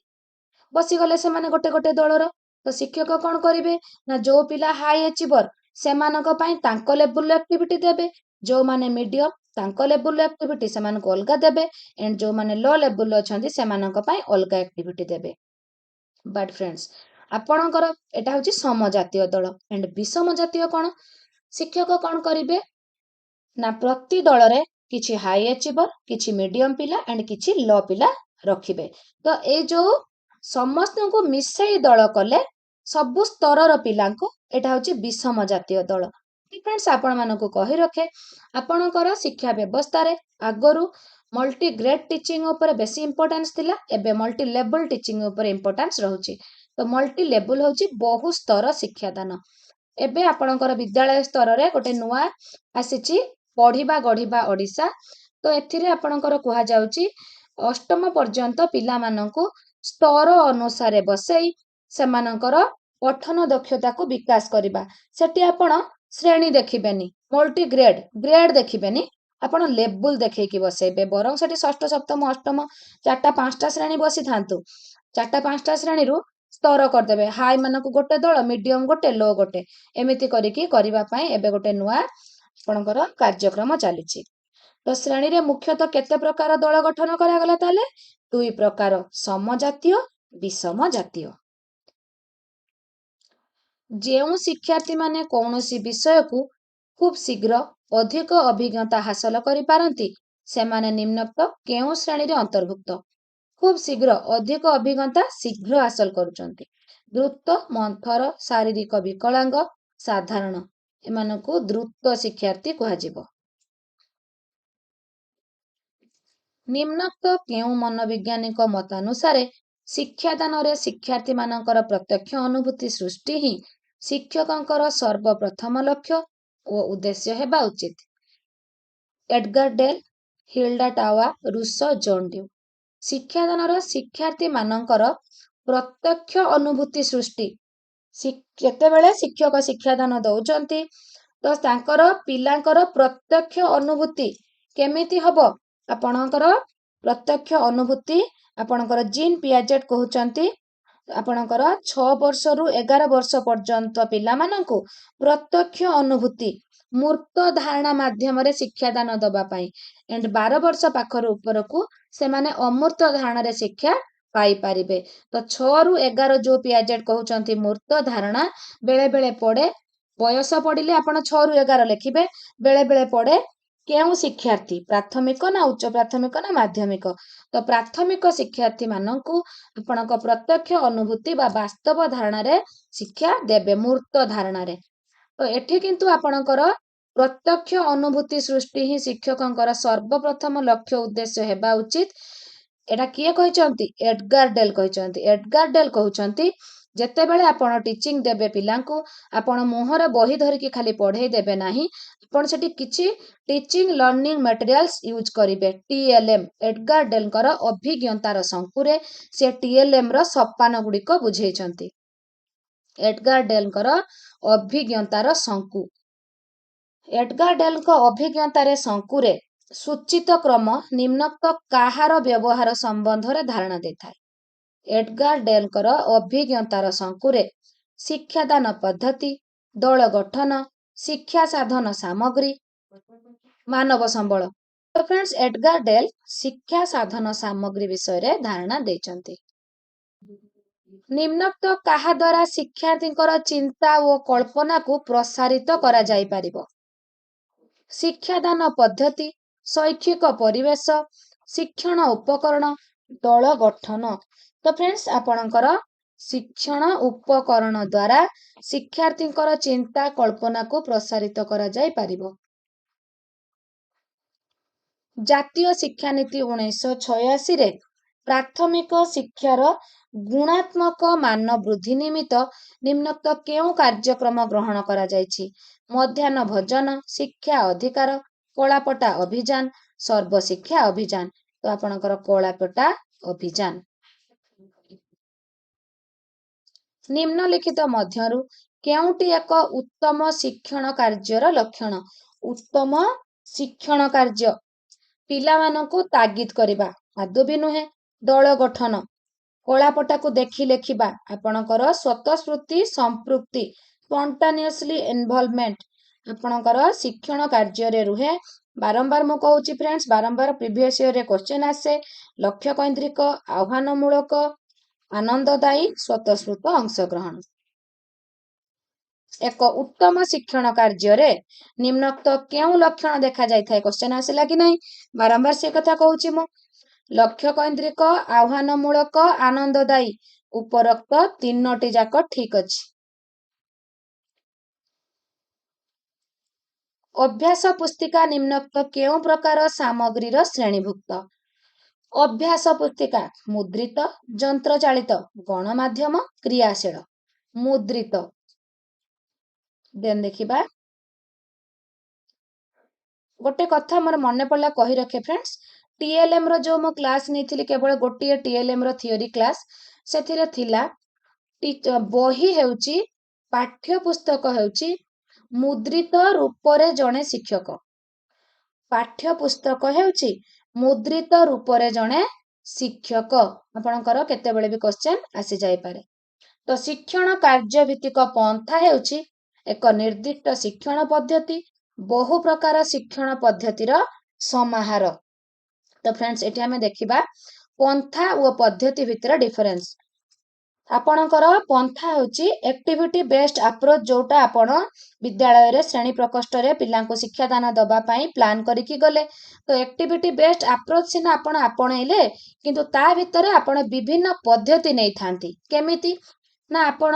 ବସିଗଲେ ସେମାନେ ଗୋଟେ ଗୋଟେ ଦଳର। ତ ଶିକ୍ଷକ କ'ଣ କରିବେ ନା, ଯୋଉ ପିଲା ହାଇ ଆଚିଭର ସେମାନଙ୍କ ପାଇଁ ତାଙ୍କ ଲେବୁଲର ଆକ୍ଟିଭିଟି ଦେବେ, ଯୋଉମାନେ ମିଡିୟମ ତାଙ୍କ ଲେବୁଲର ଆକ୍ଟିଭିଟି ସେମାନଙ୍କୁ ଅଲଗା ଦେବେ, ଏଣ୍ଡ ଯୋଉମାନେ ଲୋ ଲେବୁଲ ଅଛନ୍ତି ସେମାନଙ୍କ ପାଇଁ ଅଲଗା ଆକ୍ଟିଭିଟି ଦେବେ। ବଟ୍ ଫ୍ରେଣ୍ଡସ୍, ଆପଣଙ୍କର ଏଟା ହଉଛି ସମଜାତୀୟ ଦଳ। ଏଣ୍ଡ ବିଷମ ଜାତୀୟ କ'ଣ? ଶିକ୍ଷକ କ'ଣ କରିବେ ନା, ପ୍ରତି ଦଳରେ କିଛି ହାଇ ଆଚିଭର, କିଛି ମିଡିୟମ ପିଲା ଏଣ୍ଡ କିଛି ଲୋ ପିଲା ରଖିବେ। ତ ଏଇ ଯୋଉ ସମସ୍ତଙ୍କୁ ମିଶେଇ ଦଳ କଲେ ସବୁ ସ୍ତରର ପିଲାଙ୍କୁ, ଏଟା ହଉଛି ବିଷମ ଜାତୀୟ ଦଳ। ଫ୍ରେଣ୍ଡସ୍, ଆପଣମାନଙ୍କୁ କହି ରଖେ, ଆପଣଙ୍କର ଶିକ୍ଷା ବ୍ୟବସ୍ଥାରେ ଆଗରୁ ମଲ୍ଟି ଗ୍ରେଡ୍ ଟିଚିଂ ଉପରେ ବେଶୀ ଇମ୍ପୋର୍ଟାନ୍ସ ଥିଲା, ଏବେ ମଲ୍ଟି ଲେବୁଲ ଟିଚିଂ ଉପରେ ଇମ୍ପୋର୍ଟାନ୍ସ ରହୁଛି। ତ ମଲ୍ଟି ଲେବୁଲ ହଉଛି ବହୁ ସ୍ତର ଶିକ୍ଷାଦାନ। ଏବେ ଆପଣଙ୍କର ବିଦ୍ୟାଳୟ ସ୍ତରରେ ଗୋଟେ ନୂଆ ଆସିଛି, ପଢିବା ଗଢିବା ଓଡ଼ିଶା। ତ ଏଥିରେ ଆପଣଙ୍କର କୁହାଯାଉଛି 8ମ ପର୍ଯ୍ୟନ୍ତ ପିଲାମାନଙ୍କୁ ସ୍ତର ଅନୁସାରେ ବସେଇ ସେମାନଙ୍କର ପଠନ ଦକ୍ଷତାକୁ ବିକାଶ କରିବା। ସେଠି ଆପଣ ଶ୍ରେଣୀ ଦେଖିବେନି, ମଲ୍ଟି ଗ୍ରେଡ୍ ଦେଖିବେନି, ଆପଣ ଲେବୁଲ ଦେଖେଇକି ବସେଇବେ। ବରଂ ସେଠି 6ଠ, 7ମ, 8ମ 4ଟା 5ଟା ଶ୍ରେଣୀ ବସିଥାନ୍ତୁ, 4ଟା 5ଟା ଶ୍ରେଣୀରୁ ସ୍ତର କରିଦେବେ। ହାଇ ମାନଙ୍କୁ ଗୋଟେ ଦଳ, ମିଡିୟମ ଗୋଟେ, ଲୋ ଗୋଟେ, ଏମିତି କରିକି କରିବା ପାଇଁ ଏବେ ଗୋଟେ ନୂଆ ଆପଣଙ୍କର କାର୍ଯ୍ୟକ୍ରମ ଚାଲିଛି। ତ ଶ୍ରେଣୀରେ ମୁଖ୍ୟତଃ କେତେ ପ୍ରକାର ଦଳ ଗଠନ କରାଗଲା? ତାହେଲେ 2 ପ୍ରକାର, ସମଜାତୀୟ, ବିଷମ ଜାତୀୟ। ଯେଉଁ ଶିକ୍ଷାର୍ଥୀମାନେ କୌଣସି ବିଷୟକୁ ଖୁବ୍ ଶୀଘ୍ର ଅଧିକ ଅଭିଜ୍ଞତା ହାସଲ କରିପାରନ୍ତି ସେମାନେ ନିମ୍ନୋକ୍ତ କେଉଁ ଶ୍ରେଣୀରେ ଅନ୍ତର୍ଭୁକ୍ତ? ଖୁବ୍ ଶୀଘ୍ର ଅଧିକ ଅଭିଜ୍ଞତା ଶୀଘ୍ର ହାସଲ କରୁଛନ୍ତି। ଦ୍ରୁତ, ମନ୍ଥର, ଶାରୀରିକ ବିକଳାଙ୍ଗ, ସାଧାରଣ, ଏମାନଙ୍କୁ ଦ୍ରୁତ ଶିକ୍ଷାर्थୀ କୁହାଯିବ। ନିମ୍ନୋକ୍ତ କେଉଁ ମନୋବିଜ୍ଞାନିକ ମତାନୁସାରେ ଶିକ୍ଷାଦାନରେ ଶିକ୍ଷାର୍ଥୀମାନଙ୍କର ପ୍ରତ୍ୟକ୍ଷ ଅନୁଭୂତି ସୃଷ୍ଟି ହିଁ ଶିକ୍ଷକଙ୍କର ସର୍ବପ୍ରଥମ ଲକ୍ଷ୍ୟ ଓ ଉଦ୍ଦେଶ୍ୟ ହେବା ଉଚିତ? ଏଡଗାର Dell, ହିଲ୍ଡା tawa, Rossouw, zone Diu. ଶିକ୍ଷାଦାନର ଶିକ୍ଷାର୍ଥୀମାନଙ୍କର ପ୍ରତ୍ୟକ୍ଷ ଅନୁଭୂତି ସୃଷ୍ଟି। କେତେବେଳେ ଶିକ୍ଷକ ଶିକ୍ଷାଦାନ ଦଉଛନ୍ତି ତ ତାଙ୍କର ପିଲାଙ୍କର ପ୍ରତ୍ୟକ୍ଷ ଅନୁଭୂତି କେମିତି ହବ? ଆପଣଙ୍କର ପ୍ରତ୍ୟକ୍ଷ ଅନୁଭୂତି ଆପଣଙ୍କର ଜିନ୍ ପିଆଜେଟ୍ କହୁଛନ୍ତି ଆପଣଙ୍କର 6 ବର୍ଷରୁ 11 ବର୍ଷ ପର୍ଯ୍ୟନ୍ତ ପିଲାମାନଙ୍କୁ ପ୍ରତ୍ୟକ୍ଷ ଅନୁଭୂତି ମୂର୍ତ୍ତ ଧାରଣା ମାଧ୍ୟମରେ ଶିକ୍ଷାଦାନ ଦବା ପାଇଁ ଏଣ୍ଡ 12 ବର୍ଷ ପାଖରୁ ଉପରକୁ ସେମାନେ ଅମୂର୍ତ୍ତ ଧାରଣାରେ ଶିକ୍ଷା ପାଇପାରିବେ। ତ 6ରୁ 11 ଯୋଉ ପିଆଜେଟ୍ କହୁଛନ୍ତି ମୂର୍ତ୍ତ ଧାରଣା ବେଳେ ବେଳେ ପଡେ, ବୟସ ପଡିଲେ ଆପଣ 6ରୁ 11 ଲେଖିବେ, ବେଳେ ବେଳେ ପଡେ କେଉଁ ଶିକ୍ଷାର୍ଥୀ ପ୍ରାଥମିକ ନା ଉଚ୍ଚ ପ୍ରାଥମିକ ନା ମାଧ୍ୟମିକ। ତ ପ୍ରାଥମିକ ଶିକ୍ଷାର୍ଥୀ ମାନଙ୍କୁ ଆପଣଙ୍କ ପ୍ରତ୍ୟକ୍ଷ ଅନୁଭୂତି ବା ବାସ୍ତବ ଧାରଣାରେ ଶିକ୍ଷା ଦେବେ, ମୂର୍ତ୍ତ ଧାରଣାରେ। ତ ଏଠି କିନ୍ତୁ ଆପଣଙ୍କର ପ୍ରତ୍ୟକ୍ଷ ଅନୁଭୂତି ସୃଷ୍ଟି ହିଁ ଶିକ୍ଷକଙ୍କର ସର୍ବପ୍ରଥମ ଲକ୍ଷ୍ୟ ଉଦ୍ଦେଶ୍ୟ ହେବା ଉଚିତ। ଏଟା କିଏ କହିଛନ୍ତି? ଏଡଗାର ଡେଲ୍ କହିଛନ୍ତି। ଏଡଗାର ଡେଲ୍ କହୁଛନ୍ତି ଯେତେବେଳେ ଆପଣ ଟିଚିଂ ଦେବେ ପିଲାଙ୍କୁ, ଆପଣ ମୁହଁରେ ବହି ଧରିକି ଖାଲି ପଢେଇ ଦେବେ ନାହିଁ, ଆପଣ ସେଠି କିଛି ଟିଚିଂ ଲର୍ଣ୍ଣିଂ ମେଟେରିଆଲ୍ସ ୟୁଜ୍ କରିବେ। TLM, ଏଡଗାର ଡେଲ୍ଙ୍କର ଅଭିଜ୍ଞତାର ଶଙ୍କୁରେ ସେ TLM ର ସୋପାନ ଗୁଡିକ ବୁଝେଇଛନ୍ତି। ଏଡଗାର ଡେଲ୍ଙ୍କର ଅଭିଜ୍ଞତାର ଶଙ୍କୁ। ଏଡଗାର ଡେଲ୍ଙ୍କ ଅଭିଜ୍ଞତାରେ ଶଙ୍କୁରେ ସୂଚିତ କ୍ରମ ନିମ୍ନୋକ୍ତ କାହାର ବ୍ୟବହାର ସମ୍ବନ୍ଧରେ ଧାରଣା ଦେଇଥାଏ? ଏଡଗାର ଡେଲ୍ଙ୍କର ଅଭିଜ୍ଞତାର ଶଙ୍କୁରେ ଶିକ୍ଷାଦାନ ପଦ୍ଧତି, ଦଳ ଗଠନ, ଶିକ୍ଷା ସାଧନ ସାମଗ୍ରୀ, ମାନବ ସମ୍ବଳ। ତ ଫ୍ରେଣ୍ଡସ୍, ଏଡଗାର ଡେଲ୍ ଶିକ୍ଷା ସାଧନ ସାମଗ୍ରୀ ବିଷୟରେ ଧାରଣା ଦେଇଛନ୍ତି। ନିମ୍ନୋକ୍ତ କାହା ଦ୍ୱାରା ଶିକ୍ଷାର୍ଥୀଙ୍କର ଚିନ୍ତା ଓ କଳ୍ପନାକୁ ପ୍ରସାରିତ କରାଯାଇପାରିବ? ଶିକ୍ଷାଦାନ ପଦ୍ଧତି, ଶୈକ୍ଷିକ ପରିବେଶ, ଶିକ୍ଷଣ ଉପକରଣ, ଦଳ ଗଠନ। ତ ଫ୍ରେଣ୍ଡସ୍, ଆପଣଙ୍କର ଶିକ୍ଷଣ ଉପକରଣ ଦ୍ୱାରା ଶିକ୍ଷାର୍ଥୀଙ୍କର ଚିନ୍ତା କଳ୍ପନାକୁ ପ୍ରସାରିତ କରାଯାଇପାରିବ। ଜାତୀୟ ଶିକ୍ଷାନୀତି 1986ରେ ପ୍ରାଥମିକ ଶିକ୍ଷାର ଗୁଣାତ୍ମକ ମାନ ବୃଦ୍ଧି ନିମିତ୍ତ ନିମ୍ନୋକ୍ତ କେଉଁ କାର୍ଯ୍ୟକ୍ରମ ଗ୍ରହଣ କରାଯାଇଛି? ମଧ୍ୟାହ୍ନ ଭୋଜନ, ଶିକ୍ଷା ଅଧିକାର, କଳାପଟା ଅଭିଯାନ, ସର୍ବଶିକ୍ଷା ଅଭିଯାନ। ତ ଆପଣଙ୍କର କଳାପଟା ଅଭିଯାନ। ନିମ୍ନଲିଖିତ ମଧ୍ୟରୁ କେଉଁଟି ଏକ ଉତ୍ତମ ଶିକ୍ଷଣ କାର୍ଯ୍ୟର ଲକ୍ଷଣ? ଉତ୍ତମ ଶିକ୍ଷଣ କାର୍ଯ୍ୟ ପିଲାମାନଙ୍କୁ ତାଗିଦ କରିବା ଆଦୌ ବି ନୁହେଁ। ଦଳ ଗଠନ, କଳାପଟାକୁ ଦେଖି ଲେଖିବା, ଆପଣଙ୍କର ସ୍ୱତଃସ୍ଫୂର୍ତ୍ତି ସମ୍ପୃକ୍ତି, ସ୍ପଣ୍ଟାନିୟସଲି ଇନଭଲଭମେଣ୍ଟ ଆପଣଙ୍କର ଶିକ୍ଷଣ କାର୍ଯ୍ୟରେ ରୁହେ। ବାରମ୍ବାର ମୁଁ କହୁଛି ଫ୍ରେଣ୍ଡସ୍, ବାରମ୍ବାର ପ୍ରିଭିୟସ୍ ଇୟରରେ କ୍ୱେଶ୍ଚେନ୍ ଆସେ। ଲକ୍ଷ୍ୟ କୈନ୍ଦ୍ରିକ, ଆହ୍ୱାନମୂଳକ, ଆନନ୍ଦଦାୟୀ, ସ୍ୱତଃସ୍ଫୂର୍ତ୍ତ ଅଂଶଗ୍ରହଣ। ଏକ ଉତ୍ତମ ଶିକ୍ଷଣ କାର୍ଯ୍ୟରେ ନିମ୍ନୋକ୍ତ କେଉଁ ଲକ୍ଷଣ ଦେଖାଯାଇଥାଏ? କ୍ୱେଶ୍ଚେନ୍ ଆସିଲା କି ନାହିଁ? ବାରମ୍ବାର ସେ କଥା କହୁଛି ମୁଁ। ଲକ୍ଷ୍ୟ କୈନ୍ଦ୍ରିକ, ଆହ୍ୱାନମୂଳକ, ଆନନ୍ଦଦାୟୀ, ଉପରୋକ୍ତ ତିନୋଟି ଯାକ ଠିକ ଅଛି। ଅଭ୍ୟାସ ପୁସ୍ତିକା ନିମ୍ନୋକ୍ତ କେଉଁ ପ୍ରକାର ସାମଗ୍ରୀର ଶ୍ରେଣୀଭୁକ୍ତ? ଅଭ୍ୟାସ ପୁସ୍ତିକା ମୁଦ୍ରିତ, ଯନ୍ତ୍ରଚାଳିତ, ଗଣମାଧ୍ୟମ, କ୍ରିୟାଶୀଳ। ମୁଦ୍ରିତ। ଦେନ୍ ଦେଖିବା, ଗୋଟେ କଥା ମୋର ମନେ ପଡିଲା କହି ରଖେ ଫ୍ରେଣ୍ଡସ୍, TLM ର ଯୋଉ ମୁଁ କ୍ଲାସ୍ ନେଇଥିଲି, କେବଳ ଗୋଟିଏ TLM ର ଥିଓରି କ୍ଲାସ୍, ସେଥିରେ ଥିଲା ବହି ହେଉଛି, ପାଠ୍ୟ ପୁସ୍ତକ ହେଉଛି ମୁଦ୍ରିତ ରୂପରେ ଜଣେ ଶିକ୍ଷକ। ପାଠ୍ୟ ପୁସ୍ତକ ହେଉଛି ମୁଦ୍ରିତ ରୂପରେ ଜଣେ ଶିକ୍ଷକ। ଆପଣଙ୍କର କେତେବେଳେ ବି କ୍ୱେଶ୍ଚେନ୍ ଆସିଯାଇପାରେ। ତ ଶିକ୍ଷଣ କାର୍ଯ୍ୟ ଭିତ୍ତିକ ପନ୍ଥା ହେଉଛି ଏକ ନିର୍ଦ୍ଦିଷ୍ଟ ଶିକ୍ଷଣ ପଦ୍ଧତି, ବହୁ ପ୍ରକାର ଶିକ୍ଷଣ ପଦ୍ଧତିର ସମାହାର। ତ ଫ୍ରେଣ୍ଡସ୍, ଏଠି ଆମେ ଦେଖିବା ପନ୍ଥା ଓ ପଦ୍ଧତି ଭିତରେ ଡିଫରେନ୍ସ। ଆପଣଙ୍କର ପନ୍ଥା ହେଉଛି ଆକ୍ଟିଭିଟି ବେସ୍ଡ ଆପ୍ରୋଚ୍, ଯୋଉଟା ଆପଣ ବିଦ୍ୟାଳୟରେ ଶ୍ରେଣୀ ପ୍ରକୋଷ୍ଠରେ ପିଲାଙ୍କୁ ଶିକ୍ଷାଦାନ ଦେବା ପାଇଁ ପ୍ଲାନ୍ କରିକି ଗଲେ। ତ ଆକ୍ଟିଭିଟି ବେସ୍ଡ ଆପ୍ରୋଚ୍ ସିନା ଆପଣ ଆପଣେଇଲେ, କିନ୍ତୁ ତା ଭିତରେ ଆପଣ ବିଭିନ୍ନ ପଦ୍ଧତି ନେଇଥାନ୍ତି। କେମିତି ନା, ଆପଣ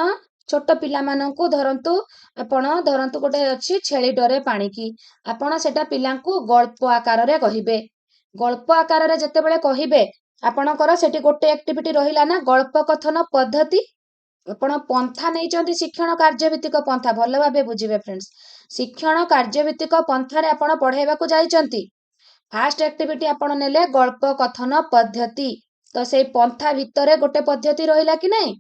छोट पिलामानंकु धरंतु आपण धरंतु गोटे अछि छेली डरे पानी की आपण सेटा पिलांकु गल्प आकार रे कहिबे गल्प आकार रे जेतेबेले कहिबे आपणकर सेठी गोटे एक्टिविटी रहिला ना गल्प कथन पद्धति आपण पंथा नैचंती शिक्षण कार्यभित्तिक पंथा भल भाबे बुझिबे फ्रेंड्स शिक्षण कार्यभित्तिक पंथा रे आपण पढाइबाकू जाइचंती फास्ट एक्टिविटी आपण नेले गल्प कथन पद्धति तो सेई पंथा भितरे गोटे पद्धति रहिला कि नहीं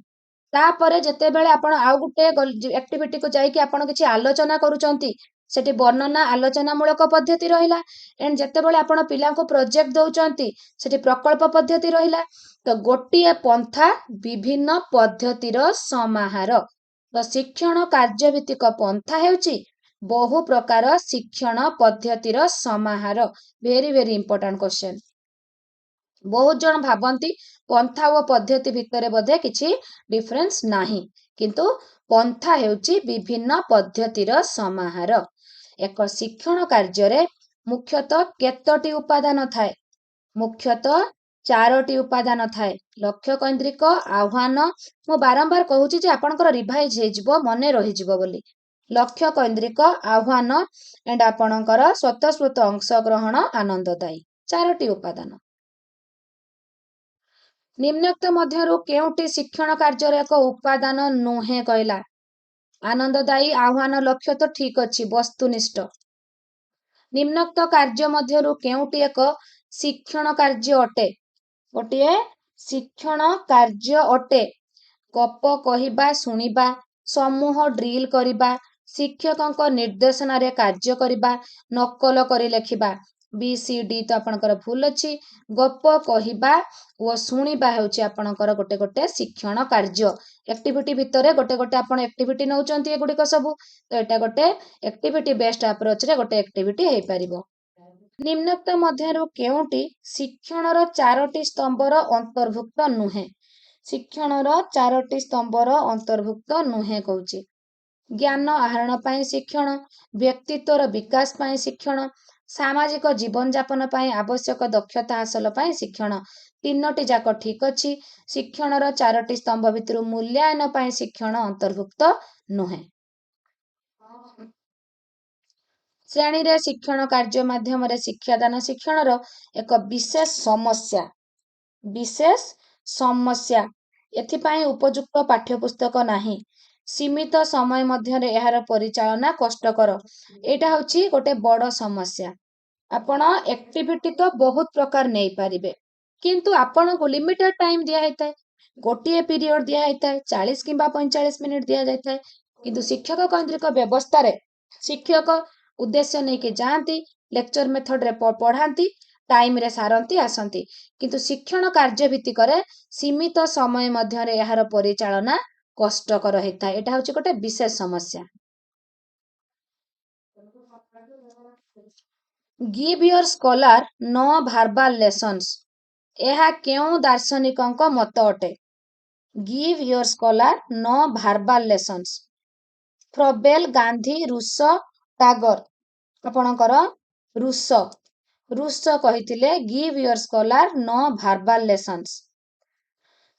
तापरे जेतेबेले आपण आउ गुटे एक्टिविटी को जाइकी आपण किछि आलोचना करूचंती सेठी वर्णना आलोचना मूलक पद्धति रहिला एंड जेतेबेले आपण पिला को प्रोजेक्ट दउचंती सेठी प्रकल्प पद्धति रहिला तो गोटिए पंथा विभिन्न पद्धतिर समाहार तो शिक्षण कार्यभित्तिक पंथा हेउची बहु प्रकार शिक्षण पद्धतिर समाहार वेरी वेरी इंपोर्टेंट क्वेश्चन बहुत जन भाबंती पंथा ओ पद्धति भितरे बोधे किछि डिफरेंस नाही किंतु पंथा हेउची विभिन्न पद्धतिर समाहार एक शिक्षण कार्य रे मुख्यतः केतोटी उपादान थाए मुख्यतः चारोटी उपादान थाए लक्ष्य केंद्रिक आह्वान मु बारंबार कहूची जे आपनकर रिवाइज हे जिवो मने रहि जिवो बोली लक्ष्य केंद्रिक आह्वान एंड आपनकर स्वतःस्फूर्त अंशग्रहण आनंददायी चारोटी उपादान निम्नोक्त मध्यरु केउटी शिक्षण कार्यर एक उपादान नुहे कहला आनंददायी आह्वान लक्ष्य तो ठीक अछि वस्तुनिष्ठ निम्नोक्त कार्य मध्यरु केउटी एक शिक्षण कार्य अटे गोटे शिक्षण कार्य अटे गप कहिबा सुनिबा समूह ड्रिल करिबा शिक्षकक निर्देशन रे कार्य करिबा नकल करी लेखिबा BCD तो आपणकर भूल अछि गप कहिबा ओ सुनिबा हेउची आपणकर गोटे गोटे शिक्षण कार्य एक्टिविटी भितरे गोटे गोटे आपण एक्टिविटी नउचंती एगुडी सबु तो एटा गोटे एक्टिविटी बेस्ड अप्रोच रे गोटे एक्टिविटी हेई परिबो निम्नोक्त मध्यरु केउटी शिक्षणर चारोटी स्तंभर अंतर्भुक्त नुहे शिक्षणर चारोटी स्तंभर अंतर्भुक्त नुहे कहूची ज्ञान आहरण पाई शिक्षण व्यक्तित्वर विकास पाई शिक्षण सामाजिक जीवन जापन पाई आवश्यक दक्षता हासिल पाई शिक्षण तीनोटी जाक ठीक अछि शिक्षणर चारोटी स्तंभ भितरु मूल्यांकन पाई शिक्षण अंतर्भुक्त नुहे श्रेणी रे शिक्षण कार्य माध्यम रे शिक्षादान शिक्षणर एक विशेष समस्या एथिपाई उपयुक्त पाठ्यपुस्तक नाही सीमित समय मध्यरे एहार परिचालना कष्टकर एटा होची गोटे बड़ समस्या आपण एक्टिविटी तो बहुत प्रकार नहीं पारिबे किंतु आपण को लिमिटेड टाइम दिया हेताय गोटिए पीरियड दिया हेताय 40 किंबा 45 मिनिट दिया जायताय किंतु शिक्षक केंद्रिक व्यवस्था रे शिक्षक उद्देश्य नहीं के जानती लेक्चर मेथड रे पढ़ांती टाइम रे सारंती आसंती किंतु शिक्षण कार्य भित्तिक रे सीमित समय मध्यरे एहार परिचालना कष्टकर हेता एटा होची गोटे विशेष समस्या give your scholar no verbal lessons एहा केउ दार्शनिकଙ୍କ मत अटे give your scholar no verbal lessons Froebel Gandhi Rousseau Tagore आपणकर रूसो कहिथिले give your scholar no verbal lessons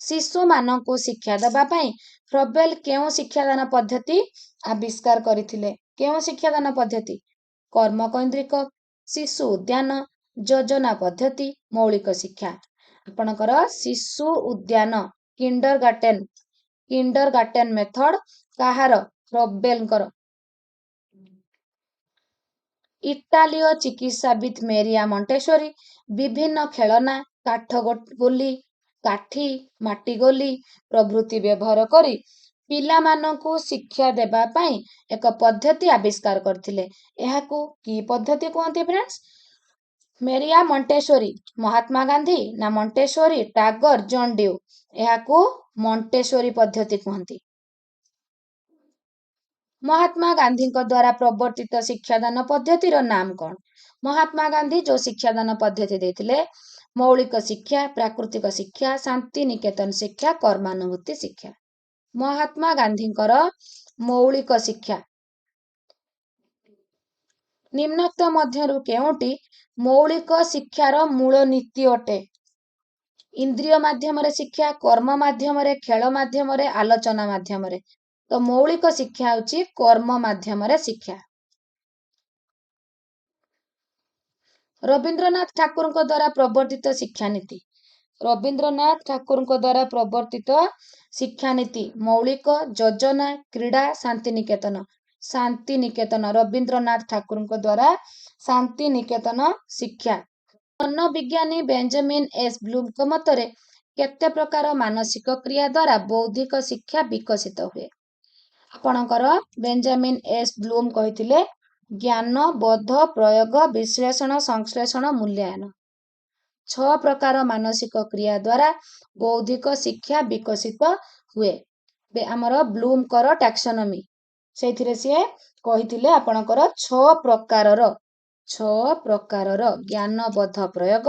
शिशु मानकु शिक्षा देबा पई फ्रॉबेल केउ शिक्षादान पद्धति आविष्कार करिथिले केउ शिक्षादान पद्धति कर्म केंद्रिक शिशु उद्यान योजना पद्धति मौलिक शिक्षा आपणकर शिशु उद्यान किंडरगार्टेन मेथड काहार फ्रॉबेलकर इटालीय चिकित्साविद मेरिया मॉन्टेसोरी विभिन्न खेलना काठ गोली काठी माटी गोली प्रभृति व्यवहार करी पिलामानंकु शिक्षा देबा पई एक पद्धति आविष्कार करथिले एहाकू की पद्धति कहंती फ्रेंड्स मेरिया मॉन्टेसोरी महात्मा गांधी ना मॉन्टेसोरी टागर जॉन ड्यू एहाकू मॉन्टेसोरी पद्धति कहंती महात्मा गांधी द्वारा प्रवर्तित शिक्षादान पद्धतिर नाम कौन महात्मा गांधी जो शिक्षादान पद्धति देथिले मौलिक शिक्षा प्राकृतिक शिक्षा शांति निकेतन शिक्षा कर्मानुभूति शिक्षा महात्मा गांधींकर मौलिक शिक्षा निम्नोक्त मध्यरु केउटी मौलिक शिक्षार मूल नीति अटे इंद्रिय माध्यम रे शिक्षा कर्म माध्यम रे खेल माध्यम रे आलोचना माध्यम रे ତ ମୌଳିକ ଶିକ୍ଷା ହେଉଛି କର୍ମ ମାଧ୍ୟମରେ ଶିକ୍ଷା। ରବୀନ୍ଦ୍ରନାଥ ଠାକୁରଙ୍କ ଦ୍ୱାରା ପ୍ରବର୍ତ୍ତିତ ଶିକ୍ଷାନୀତି। ରବୀନ୍ଦ୍ରନାଥ ଠାକୁରଙ୍କ ଦ୍ୱାରା ପ୍ରବର୍ତ୍ତିତ ଶିକ୍ଷାନୀତି ମୌଳିକ, ଯୋଜନା, କ୍ରୀଡ଼ା, ଶାନ୍ତିନିକେତନ। ଶାନ୍ତିନିକେତନ ରବୀନ୍ଦ୍ରନାଥ ଠାକୁରଙ୍କ ଦ୍ୱାରା ଶାନ୍ତିନିକେତନ ଶିକ୍ଷା। ମନୋବିଜ୍ଞାନୀ ବେଞ୍ଜାମିନ୍ ଏସ୍ ବ୍ଲୁମଙ୍କ ମତରେ କେତେ ପ୍ରକାର ମାନସିକ କ୍ରିୟା ଦ୍ୱାରା ବୌଦ୍ଧିକ ଶିକ୍ଷା ବିକଶିତ ହୁଏ? ଆପଣଙ୍କର ବେଞ୍ଜାମିନ୍ ଏସ୍ ବ୍ଲୁମ କହିଥିଲେ ଜ୍ଞାନ, ବୋଧ, ପ୍ରୟୋଗ, ବିଶ୍ଳେଷଣ, ସଂଶ୍ଳେଷଣ, ମୂଲ୍ୟାୟନ। 6 ପ୍ରକାର ମାନସିକ କ୍ରିୟା ଦ୍ୱାରା ବୌଦ୍ଧିକ ଶିକ୍ଷା ବିକଶିତ ହୁଏ। ଆମର ବ୍ଲୁମଙ୍କର ଟାକ୍ସୋନମି ସେଇଥିରେ ସିଏ କହିଥିଲେ ଆପଣଙ୍କର 6 ପ୍ରକାରର ଜ୍ଞାନ, ବୋଧ, ପ୍ରୟୋଗ,